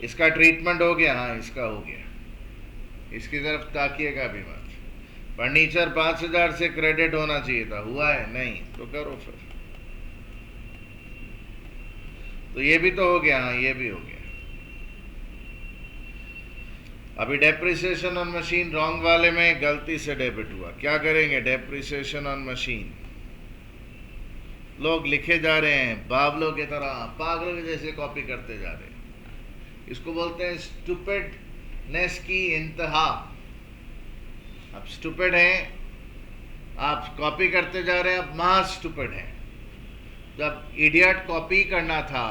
इसका ट्रीटमेंट हो गया? हाँ इसका हो गया। इसकी तरफ ताकिएगा भी मत। फर्नीचर 5,000 से क्रेडिट होना चाहिए था, हुआ है? नहीं। तो करो फिर। तो ये भी तो हो गया, हाँ ये भी हो गया। अभी डेप्रिसिएशन ऑन मशीन रॉन्ग वाले में गलती से डेबिट हुआ, क्या करेंगे? Depreciation on machine. लोग लिखे जा रहे हैं बावलों की तरह, पागलों के जैसे कॉपी करते जा रहे हैं। इसको बोलते हैं स्टूपिडनेस की इंतहा। आप स्टूपिड हैं, आप कॉपी करते जा रहे हैं, आप महा स्टूपिड हैं। जब इडियट कॉपी करना था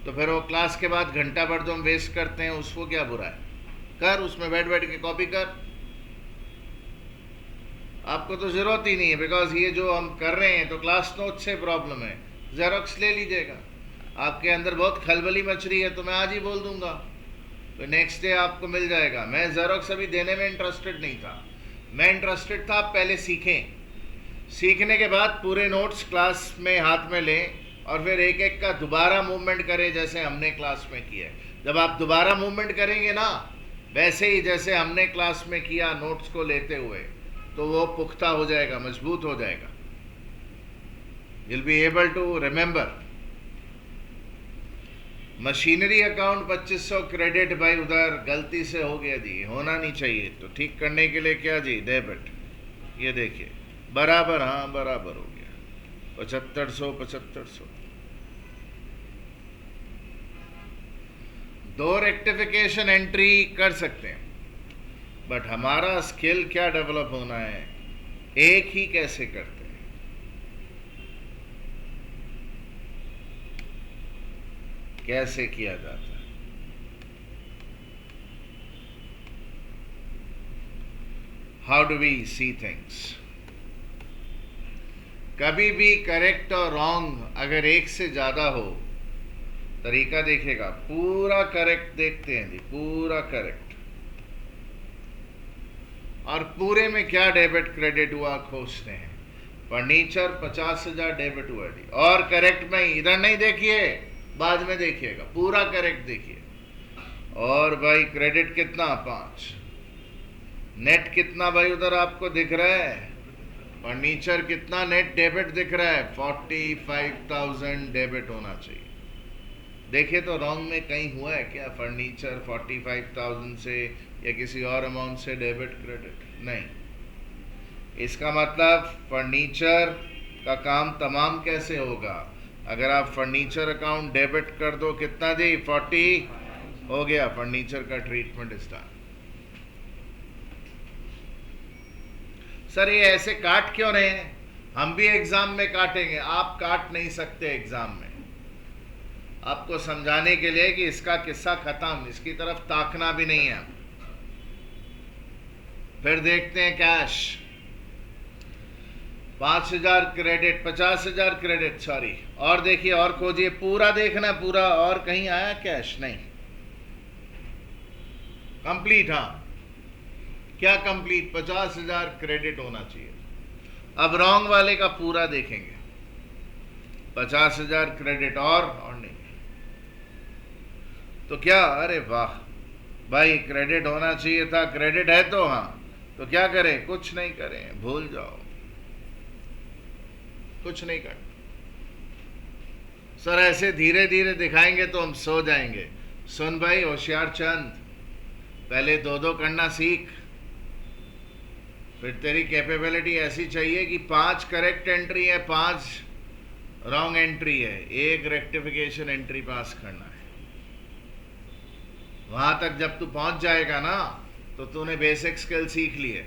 तो फिर वो क्लास के बाद घंटा भर जो हम वेस्ट करते हैं उसको क्या बुरा है? कर, उसमें बैठ बैठ के कॉपी कर। आपको तो जरूरत ही नहीं है, बिकॉज ये जो हम कर रहे हैं तो क्लास नोट से प्रॉब्लम है। जेरोक्स ले लीजिएगा। आपके अंदर बहुत खलबली मच रही है तो मैं आज ही बोल दूंगा, तो नेक्स्ट डे आपको मिल जाएगा। मैं जेरोक्स अभी देने में इंटरेस्टेड नहीं था, मैं इंटरेस्टेड था आप पहले सीखें, सीखने के बाद पूरे नोट्स क्लास में हाथ में लें और फिर एक एक का दोबारा मूवमेंट करें जैसे हमने क्लास में किया है। जब आप दोबारा मूवमेंट करेंगे ना वैसे ही जैसे हमने क्लास में किया नोट्स को लेते हुए, तो वो पुख्ता हो जाएगा, मजबूत हो जाएगा। You'll be able to remember। Machinery account 2500 credit भाई उधर गलती से हो गया जी, होना नहीं चाहिए, तो ठीक करने के लिए क्या जी, डेबिट। ये देखिए बराबर, हाँ बराबर हो गया, 7500। दो रेक्टिफिकेशन एंट्री कर सकते हैं, बट हमारा स्किल क्या डेवलप होना है, एक ही कैसे करते हैं। कैसे किया जाता है, how do we see things. कभी भी करेक्ट और रॉन्ग अगर एक से ज्यादा हो, तरीका देखेगा, पूरा करेक्ट देखते हैं जी, पूरा करेक्ट, और पूरे में क्या डेबिट क्रेडिट हुआ खोजते हैं। फर्नीचर 50,000 डेबिट हुआ जी, और करेक्ट में इधर नहीं देखिए, बाद में देखिएगा, पूरा करेक्ट देखिए। और भाई क्रेडिट कितना, 5। नेट कितना भाई उधर आपको दिख रहा है, फर्नीचर कितना नेट डेबिट दिख रहा है, 45,000 डेबिट होना चाहिए। देखिए तो रॉन्ग में कहीं हुआ है क्या, फर्नीचर 45,000 से या किसी और अमाउंट से डेबिट क्रेडिट, नहीं। इसका मतलब फर्नीचर का काम तमाम कैसे होगा, अगर आप फर्नीचर अकाउंट डेबिट कर दो, कितना जी, 40 हो गया, फर्नीचर का ट्रीटमेंट स्टार्ट। सर ये ऐसे काट क्यों रहे हैं, हम भी एग्जाम में काटेंगे, आप काट नहीं सकते एग्जाम में। आपको समझाने के लिए कि इसका किस्सा खत्म, इसकी तरफ ताकना भी नहीं है। फिर देखते हैं कैश, 5,000 क्रेडिट, 50,000 क्रेडिट, सॉरी, और देखिए और खोजिए, पूरा देखना, पूरा, और कहीं आया कैश, नहीं, कंप्लीट, हाँ क्या कंप्लीट, 50,000 क्रेडिट होना चाहिए। अब रॉन्ग वाले का पूरा देखेंगे, 50,000 क्रेडिट, और नहीं, तो क्या, अरे वाह भाई क्रेडिट होना चाहिए था, क्रेडिट है तो, हाँ तो क्या करें, कुछ नहीं करें, भूल जाओ, कुछ नहीं कर। सर ऐसे धीरे धीरे दिखाएंगे तो हम सो जाएंगे। सुन भाई होशियार चंद, पहले 2-2 करना सीख, फिर तेरी कैपेबिलिटी ऐसी चाहिए कि 5 करेक्ट एंट्री है, 5 रॉन्ग एंट्री है, 1 रेक्टिफिकेशन एंट्री पास करना है। वहां तक जब तू पहुंच जाएगा ना, तो तूने बेसिक स्किल सीख लिए,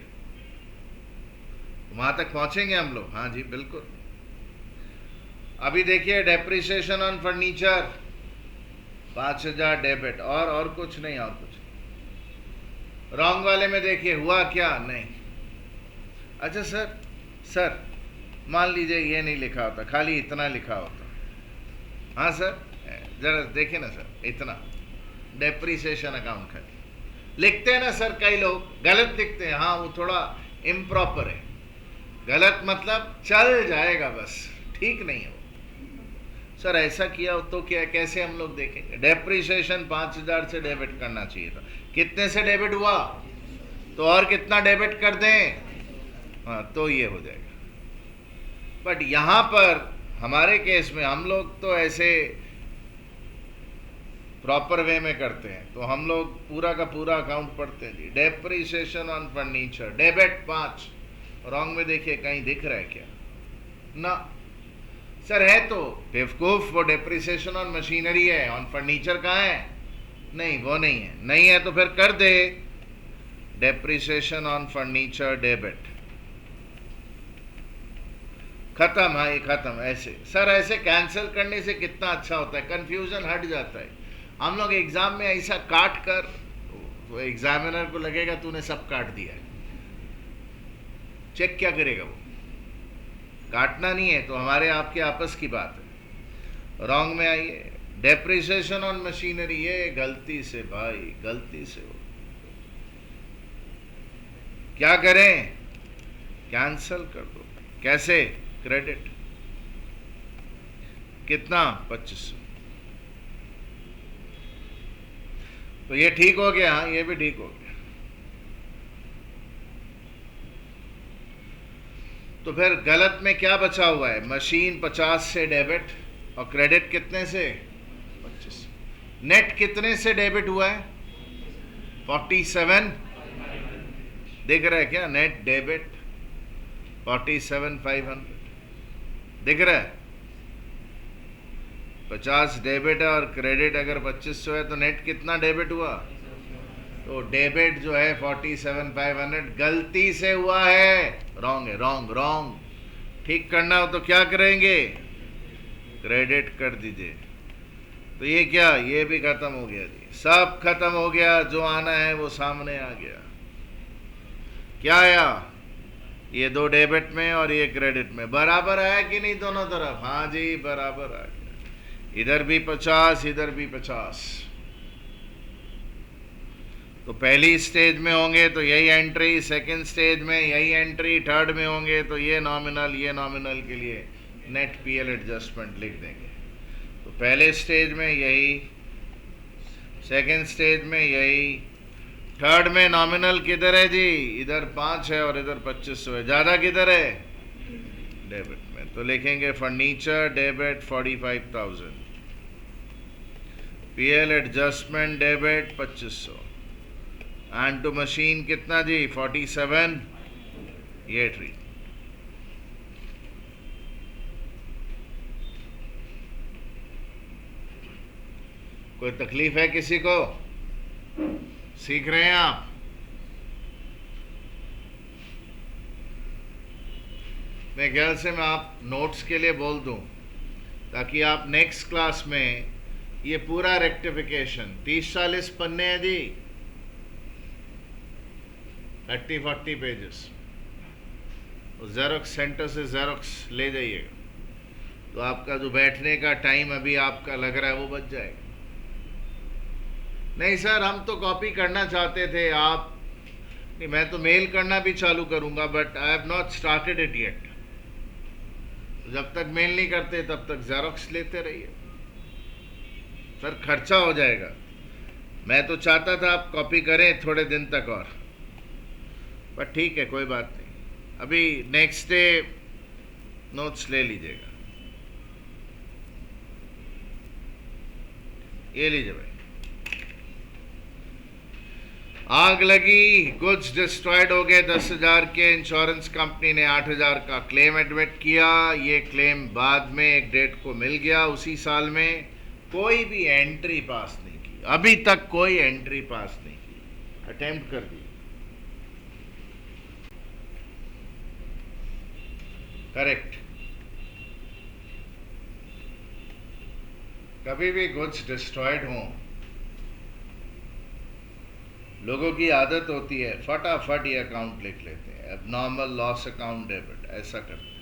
वहां तक पहुंचेंगे हम लोग, हाँ जी बिल्कुल। अभी देखिए डेप्रिसिएशन ऑन फर्नीचर 5,000 डेबिट, और कुछ नहीं, और कुछ। रॉन्ग वाले में देखिए हुआ क्या, नहीं। अच्छा सर मान लीजिए ये नहीं लिखा होता, खाली इतना लिखा होता, हाँ सर जरा देखिए ना सर, इतना डेप्रिसिएशन अकाउंट खाली लिखते हैं ना सर, कई लोग गलत लिखते हैं, हाँ वो थोड़ा इम्प्रॉपर है, गलत मतलब चल जाएगा बस, ठीक नहीं हो। सर ऐसा किया तो क्या, कैसे हम लोग देखेंगे, डेप्रिसिएशन 5,000 से डेबिट करना चाहिए था, कितने से डेबिट हुआ, तो और कितना डेबिट कर दें, हाँ तो ये हो जाएगा। बट यहां पर हमारे केस में हम लोग तो ऐसे प्रॉपर वे में करते हैं, तो हम लोग पूरा का पूरा अकाउंट पढ़ते हैं जी। Depreciation on furniture debit 5, wrong में देखिए कहीं दिख रहा है क्या, ना सर है तो बेवकूफ, वो डेप्रिसिएशन ऑन मशीनरी है, ऑन फर्नीचर कहाँ है, नहीं वो नहीं है, नहीं है तो फिर कर दे डेप्रिसिएशन ऑन फर्नीचर डेबिट, खत्म, हाँ ये खत्म। ऐसे सर ऐसे कैंसिल करने से कितना अच्छा होता है, कंफ्यूजन हट जाता है। हम लोग एग्जाम में ऐसा काट कर, तो एग्जामिनर को लगेगा तूने सब काट दिया है, चेक क्या करेगा वो, काटना नहीं है तो हमारे आपके आपस की बात है। रॉन्ग में आइए, डेप्रिसिएशन ऑन मशीनरी, ये गलती से भाई गलती से हो, क्या करें, कैंसल कर दो, कैसे, क्रेडिट, कितना, 2500। तो ये ठीक हो गया, हाँ ये भी ठीक हो गया। तो फिर गलत में क्या बचा हुआ है? मशीन 50 से डेबिट और क्रेडिट कितने से? 25। नेट कितने से डेबिट हुआ है? 47। दिख रहा है क्या? नेट डेबिट 47,500 दिख रहा है। 50 डेबिट है और क्रेडिट अगर 2500 है तो नेट कितना डेबिट हुआ? तो डेबिट जो है 47,500 गलती से हुआ है। रॉन्ग है, रॉन्ग रॉन्ग। ठीक करना हो तो क्या करेंगे? क्रेडिट कर दीजिए। तो ये क्या? ये भी खत्म हो गया जी, सब खत्म हो गया। जो आना है वो सामने आ गया। क्या आया? ये 2 डेबिट में और ये क्रेडिट में बराबर आया कि नहीं दोनों तरफ? हाँ जी बराबर आ गया। इधर भी 50, इधर भी 50। तो पहली स्टेज में होंगे तो यही एंट्री, सेकंड स्टेज में यही एंट्री, थर्ड में होंगे तो ये नॉमिनल के लिए नेट पीएल एडजस्टमेंट लिख देंगे। तो पहले स्टेज में यही, सेकंड स्टेज में यही, थर्ड में नॉमिनल किधर है जी? इधर 5 है और इधर 2500 है। ज़्यादा किधर है? डेबिट में। तो लिखेंगे furniture debit 45,000, PL adjustment debit 2500, and to machine कितना जी? 47। ये ट्रीट। कोई तकलीफ है किसी को? सीख रहे हैं आप? मैं ख्याल से मैं आप नोट्स के लिए बोल दूं ताकि आप नेक्स्ट क्लास में ये पूरा रेक्टिफिकेशन 30-40 पन्ने हैं जी, 30-40 पेजेस, ज़ेरोक्स सेंटर से ज़ेरोक्स ले जाइएगा। तो आपका जो बैठने का टाइम अभी आपका लग रहा है वो बच जाएगा। नहीं सर हम तो कॉपी करना चाहते थे, आप नहीं, मैं तो मेल करना भी चालू करूंगा, but I have not started it yet. जब तक मेल नहीं करते तब तक ज़ेरोक्स लेते रहिए सर, खर्चा हो जाएगा। मैं तो चाहता था आप कॉपी करें थोड़े दिन तक और, पर ठीक है कोई बात नहीं। अभी नेक्स्ट डे नोट्स ले लीजिएगा। ये लीजिए भाई। आग लगी, गुड्स डिस्ट्रॉयड हो गए 10,000 के। इंश्योरेंस कंपनी ने 8,000 का क्लेम एडमिट किया। ये क्लेम बाद में एक डेट को मिल गया उसी साल में। कोई भी एंट्री पास नहीं की, अभी तक कोई एंट्री पास नहीं की। अटेम्प्ट कर दी, करेक्ट। कभी भी गुड्स डिस्ट्रॉयड हों, लोगों की आदत होती है फटाफट ये अकाउंट लिख लेते हैं, एबनॉर्मल लॉस अकाउंट डेबिट, ऐसा करते हैं।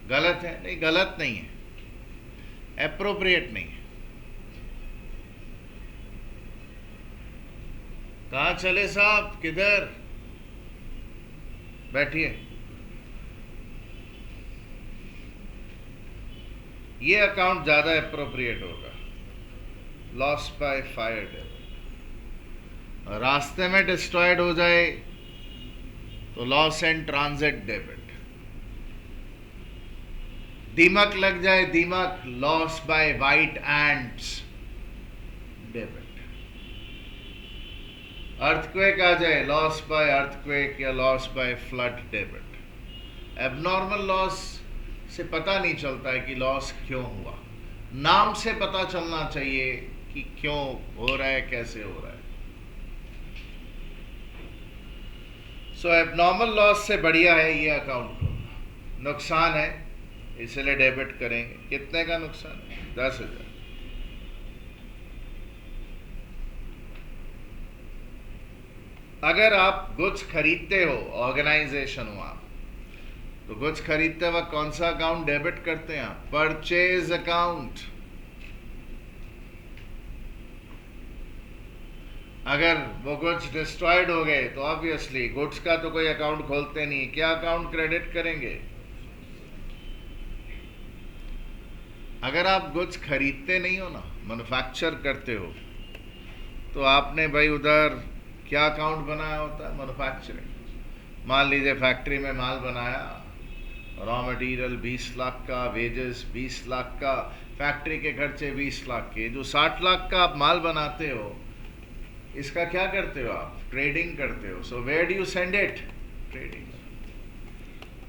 गलत है? नहीं गलत नहीं है, एप्रोप्रिएट नहीं है। कहाँ चले साहब, किधर? बैठिए। ये अकाउंट ज्यादा एप्रोप्रिएट होगा, लॉस बाय फायर डेबिट। रास्ते में डिस्ट्रॉयड हो जाए तो लॉस एंड ट्रांजिट डेबिट। दीमक लग जाए, दीमक, loss by white ants debit. Earthquake आ जाए, लॉस बाय अर्थक्वेक या loss by flood debit. Abnormal loss से पता नहीं चलता है कि लॉस क्यों हुआ, नाम से पता चलना चाहिए कि क्यों हो रहा है, कैसे हो रहा है। सो एबनॉर्मल लॉस से बढ़िया है ये अकाउंट को। नुकसान है इसलिए डेबिट करेंगे। कितने का नुकसान है? 10,000। अगर आप गुड्स खरीदते हो, ऑर्गेनाइजेशन हो आप, तो गुड्स खरीदते वक्त कौन सा अकाउंट डेबिट करते हैं आप? Purchase account. अगर वो गुड्स डिस्ट्रॉयड हो गए तो ऑब्वियसली गुड्स का तो कोई अकाउंट खोलते नहीं, क्या अकाउंट क्रेडिट करेंगे? अगर आप गुड्स खरीदते नहीं हो ना, मैन्युफैक्चर करते हो, तो आपने भाई उधर क्या अकाउंट बनाया होता है? मैन्युफैक्चरिंग। मान लीजिए फैक्ट्री में माल बनाया, रॉ मटेरियल 20 लाख का, वेजेस 20 लाख का, फैक्ट्री के खर्चे 20 लाख के। जो 60 लाख का आप माल बनाते हो, इसका क्या करते हो आप? ट्रेडिंग करते हो। So where do you send it? Trading.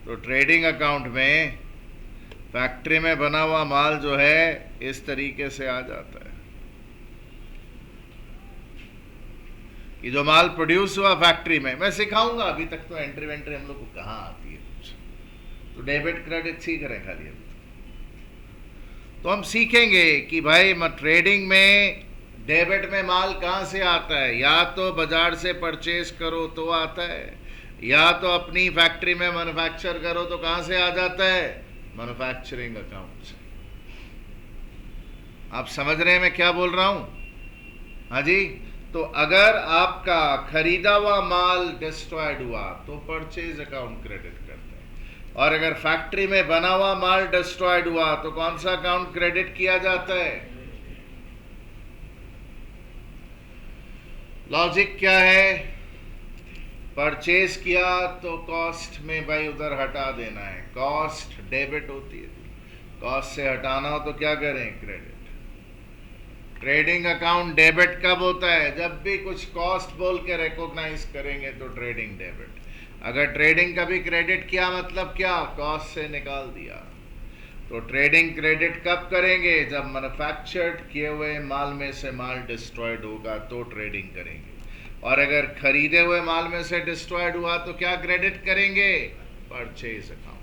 तो ट्रेडिंग अकाउंट में फैक्ट्री में बना हुआ माल जो है इस तरीके से आ जाता है कि जो माल प्रोड्यूस हुआ फैक्ट्री में, मैं सिखाऊंगा, अभी तक तो एंट्री वेंट्री हम लोग को कहाँ आती है कुछ, तो डेबिट क्रेडिट सीख रहे हैं खाली। तो हम सीखेंगे कि भाई ट्रेडिंग में डेबिट में माल कहाँ से आता है। या तो बाजार से परचेज करो तो आता है, या तो अपनी फैक्ट्री में मैन्युफैक्चर करो तो कहाँ से आ जाता है? मैन्युफैक्चरिंग अकाउंट से। आप समझ रहे हैं मैं क्या बोल रहा हूं? हाँ जी। तो अगर आपका खरीदा हुआ माल डिस्ट्रॉयड हुआ तो परचेज अकाउंट क्रेडिट करते हैं, और अगर फैक्ट्री में बना हुआ माल डिस्ट्रॉयड हुआ तो कौन सा अकाउंट क्रेडिट किया जाता है? लॉजिक क्या है? परचेज किया तो कॉस्ट में भाई उधर हटा देना है, कॉस्ट डेबिट होती है, कॉस्ट से हटाना हो तो क्या करें? क्रेडिट। ट्रेडिंग अकाउंट डेबिट कब होता है? जब भी कुछ कॉस्ट बोल के रिकॉग्नाइज करेंगे तो ट्रेडिंग डेबिट। अगर ट्रेडिंग कभी क्रेडिट किया मतलब क्या? कॉस्ट से निकाल दिया। तो ट्रेडिंग क्रेडिट कब करेंगे? जब मैन्युफैक्चर्ड किए हुए माल में से माल डिस्ट्रॉयड होगा तो ट्रेडिंग करेंगे। और अगर खरीदे हुए माल में से डिस्ट्रॉयड हुआ तो क्या क्रेडिट करेंगे? Purchase account.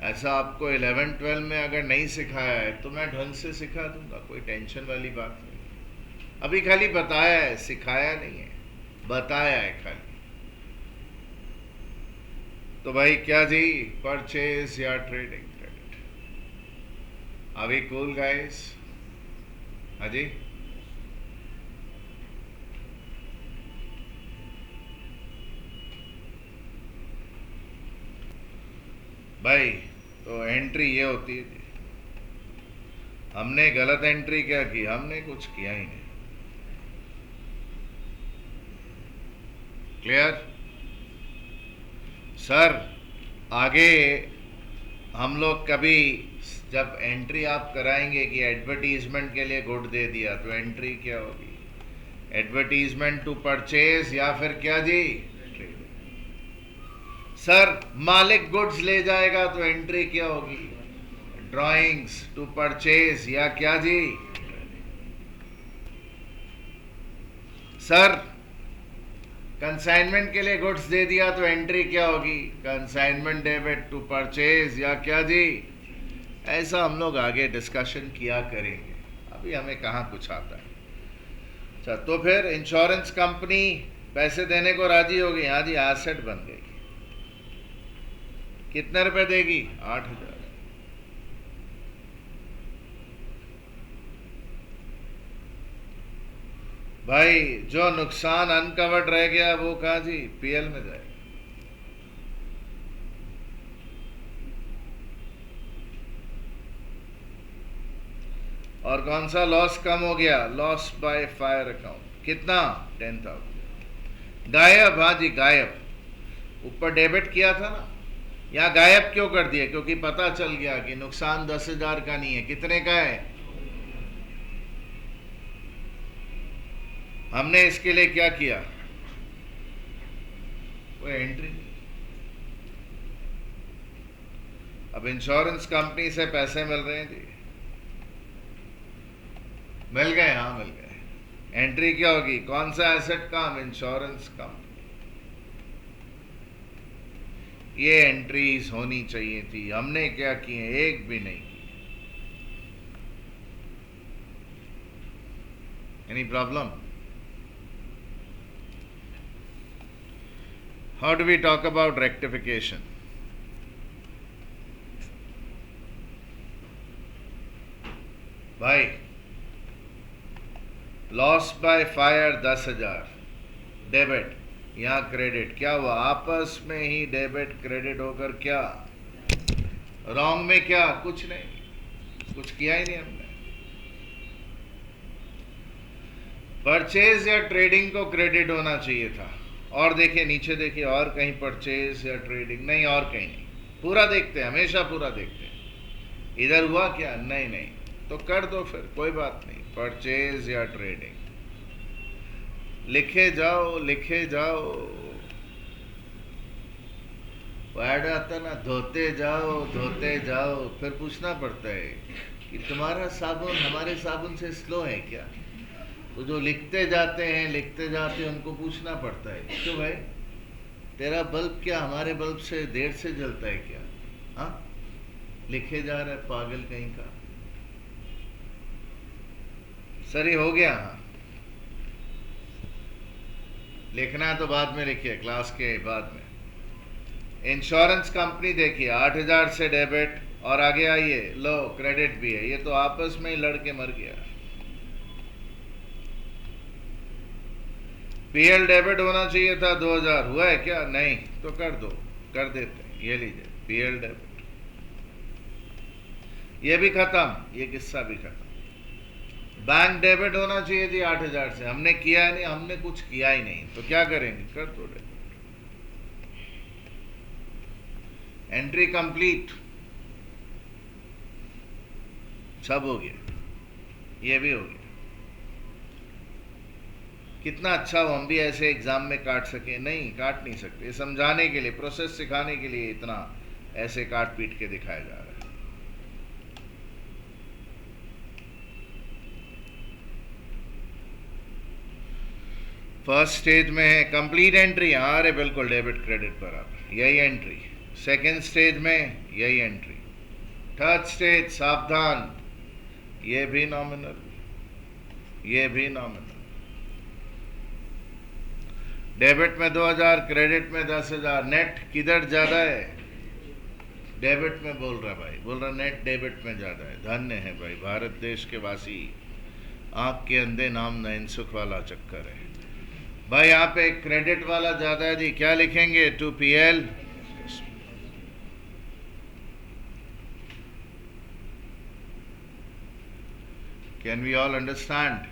ऐसा आपको 11-12 में अगर नहीं सिखाया है तो मैं ढंग से सिखा दूंगा, कोई टेंशन वाली बात नहीं। अभी खाली बताया है, सिखाया नहीं है, बताया है खाली। तो भाई क्या जी? परचेज या ट्रेडिंग क्रेडिट? अभी कूल गाइस? हाँ जी। भाई तो एंट्री ये होती है। हमने गलत एंट्री क्या की? हमने कुछ किया ही नहीं। Clear sir? आगे हम लोग कभी जब एंट्री आप कराएंगे कि एडवर्टीजमेंट के लिए गुड दे दिया, तो एंट्री क्या होगी? एडवर्टीजमेंट टू परचेज या फिर क्या जी? सर मालिक गुड्स ले जाएगा तो एंट्री क्या होगी? ड्राइंग्स टू परचेज या क्या जी? सर कंसाइनमेंट के लिए गुड्स दे दिया तो एंट्री क्या होगी? कंसाइनमेंट डेबिट टू परचेज या क्या जी? ऐसा हम लोग आगे डिस्कशन किया करेंगे, अभी हमें कहाँ कुछ आता है। अच्छा, तो फिर इंश्योरेंस कंपनी पैसे देने को राजी होगी। हाँ जी, एसेट बन गई। कितने रुपए देगी? 8,000। भाई जो नुकसान अनकवर्ड रह गया वो कहा जी? पीएल में जाएगा। और कौन सा लॉस कम हो गया? Loss by fire account. कितना? 10,000 गायब। हाँ जी गायब। ऊपर डेबिट किया था ना, यहाँ गायब क्यों कर दिया? क्योंकि पता चल गया कि नुकसान 10,000 का नहीं है। कितने का है? हमने इसके लिए क्या किया? कोई एंट्री नहीं। अब इंश्योरेंस कंपनी से पैसे मिल रहे हैं जी, मिल गए। हाँ मिल गए। एंट्री क्या होगी? कौन सा एसेट का? Insurance company. ये एंट्रीज होनी चाहिए थी, हमने क्या किए? एक भी नहीं की। Any problem? How do we talk about rectification? भाई लॉस बाय फायर 10,000 डेबिट, यहाँ क्रेडिट। क्या हुआ? आपस में ही डेबिट क्रेडिट होकर क्या रॉन्ग में? क्या? कुछ नहीं, कुछ किया ही नहीं हमने। परचेज या ट्रेडिंग को क्रेडिट होना चाहिए था। और देखिए नीचे देखिए, और कहीं परचेज या ट्रेडिंग नहीं, और कहीं नहीं। पूरा देखते हैं, हमेशा पूरा देखते हैं। इधर हुआ क्या? नहीं नहीं, तो कर दो फिर, कोई बात नहीं। परचेज या ट्रेडिंग लिखे जाओ, लिखे जाओ। वर्ड आता ना, धोते जाओ धोते जाओ, फिर पूछना पड़ता है कि तुम्हारा साबुन हमारे साबुन से स्लो है क्या? तो जो लिखते जाते हैं लिखते जाते हैं उनको पूछना पड़ता है, क्यों भाई तेरा बल्ब क्या हमारे बल्ब से देर से जलता है क्या? हाँ, लिखे जा रहा है पागल कहीं का। सही हो गया? हाँ, लिखना है तो बाद में लिखिए, क्लास के बाद में। इंश्योरेंस कंपनी देखिए, 8,000 से डेबिट, और आगे आइए, लो क्रेडिट भी है। ये तो आपस में ही लड़के मर गया। पीएल डेबिट होना चाहिए था 2,000, हुआ है क्या? नहीं, तो कर दो, कर देते हैं। ये लीजिए पीएल डेबिट, ये भी खत्म, ये किस्सा भी खत्म। बैंक डेबिट होना चाहिए थी 8,000 से, हमने किया नहीं, हमने कुछ किया ही नहीं, तो क्या करेंगे? कर दो डेबिट। एंट्री कंप्लीट, सब हो गया, ये भी हो गया। कितना अच्छा हो हम भी ऐसे एग्जाम में काट सके। नहीं, काट नहीं सकते। समझाने के लिए, प्रोसेस सिखाने के लिए इतना ऐसे काट पीट के दिखाया जा रहा है। फर्स्ट स्टेज में है कंप्लीट एंट्री, अरे बिल्कुल डेबिट क्रेडिट बराबर, यही एंट्री। सेकेंड स्टेज में यही एंट्री। थर्ड स्टेज सावधान, ये भी नॉमिनल, ये भी नॉमिनल। डेबिट में 2,000, क्रेडिट में 10,000। नेट किधर ज्यादा है? डेबिट में बोल रहा भाई, बोल रहा नेट डेबिट में ज्यादा है। धन्य है भाई भारत देश के वासी, आंख के अंधे नाम न इनसुख वाला चक्कर है भाई। यहाँ पे क्रेडिट वाला ज्यादा है जी, क्या लिखेंगे? To PL. Can we all understand?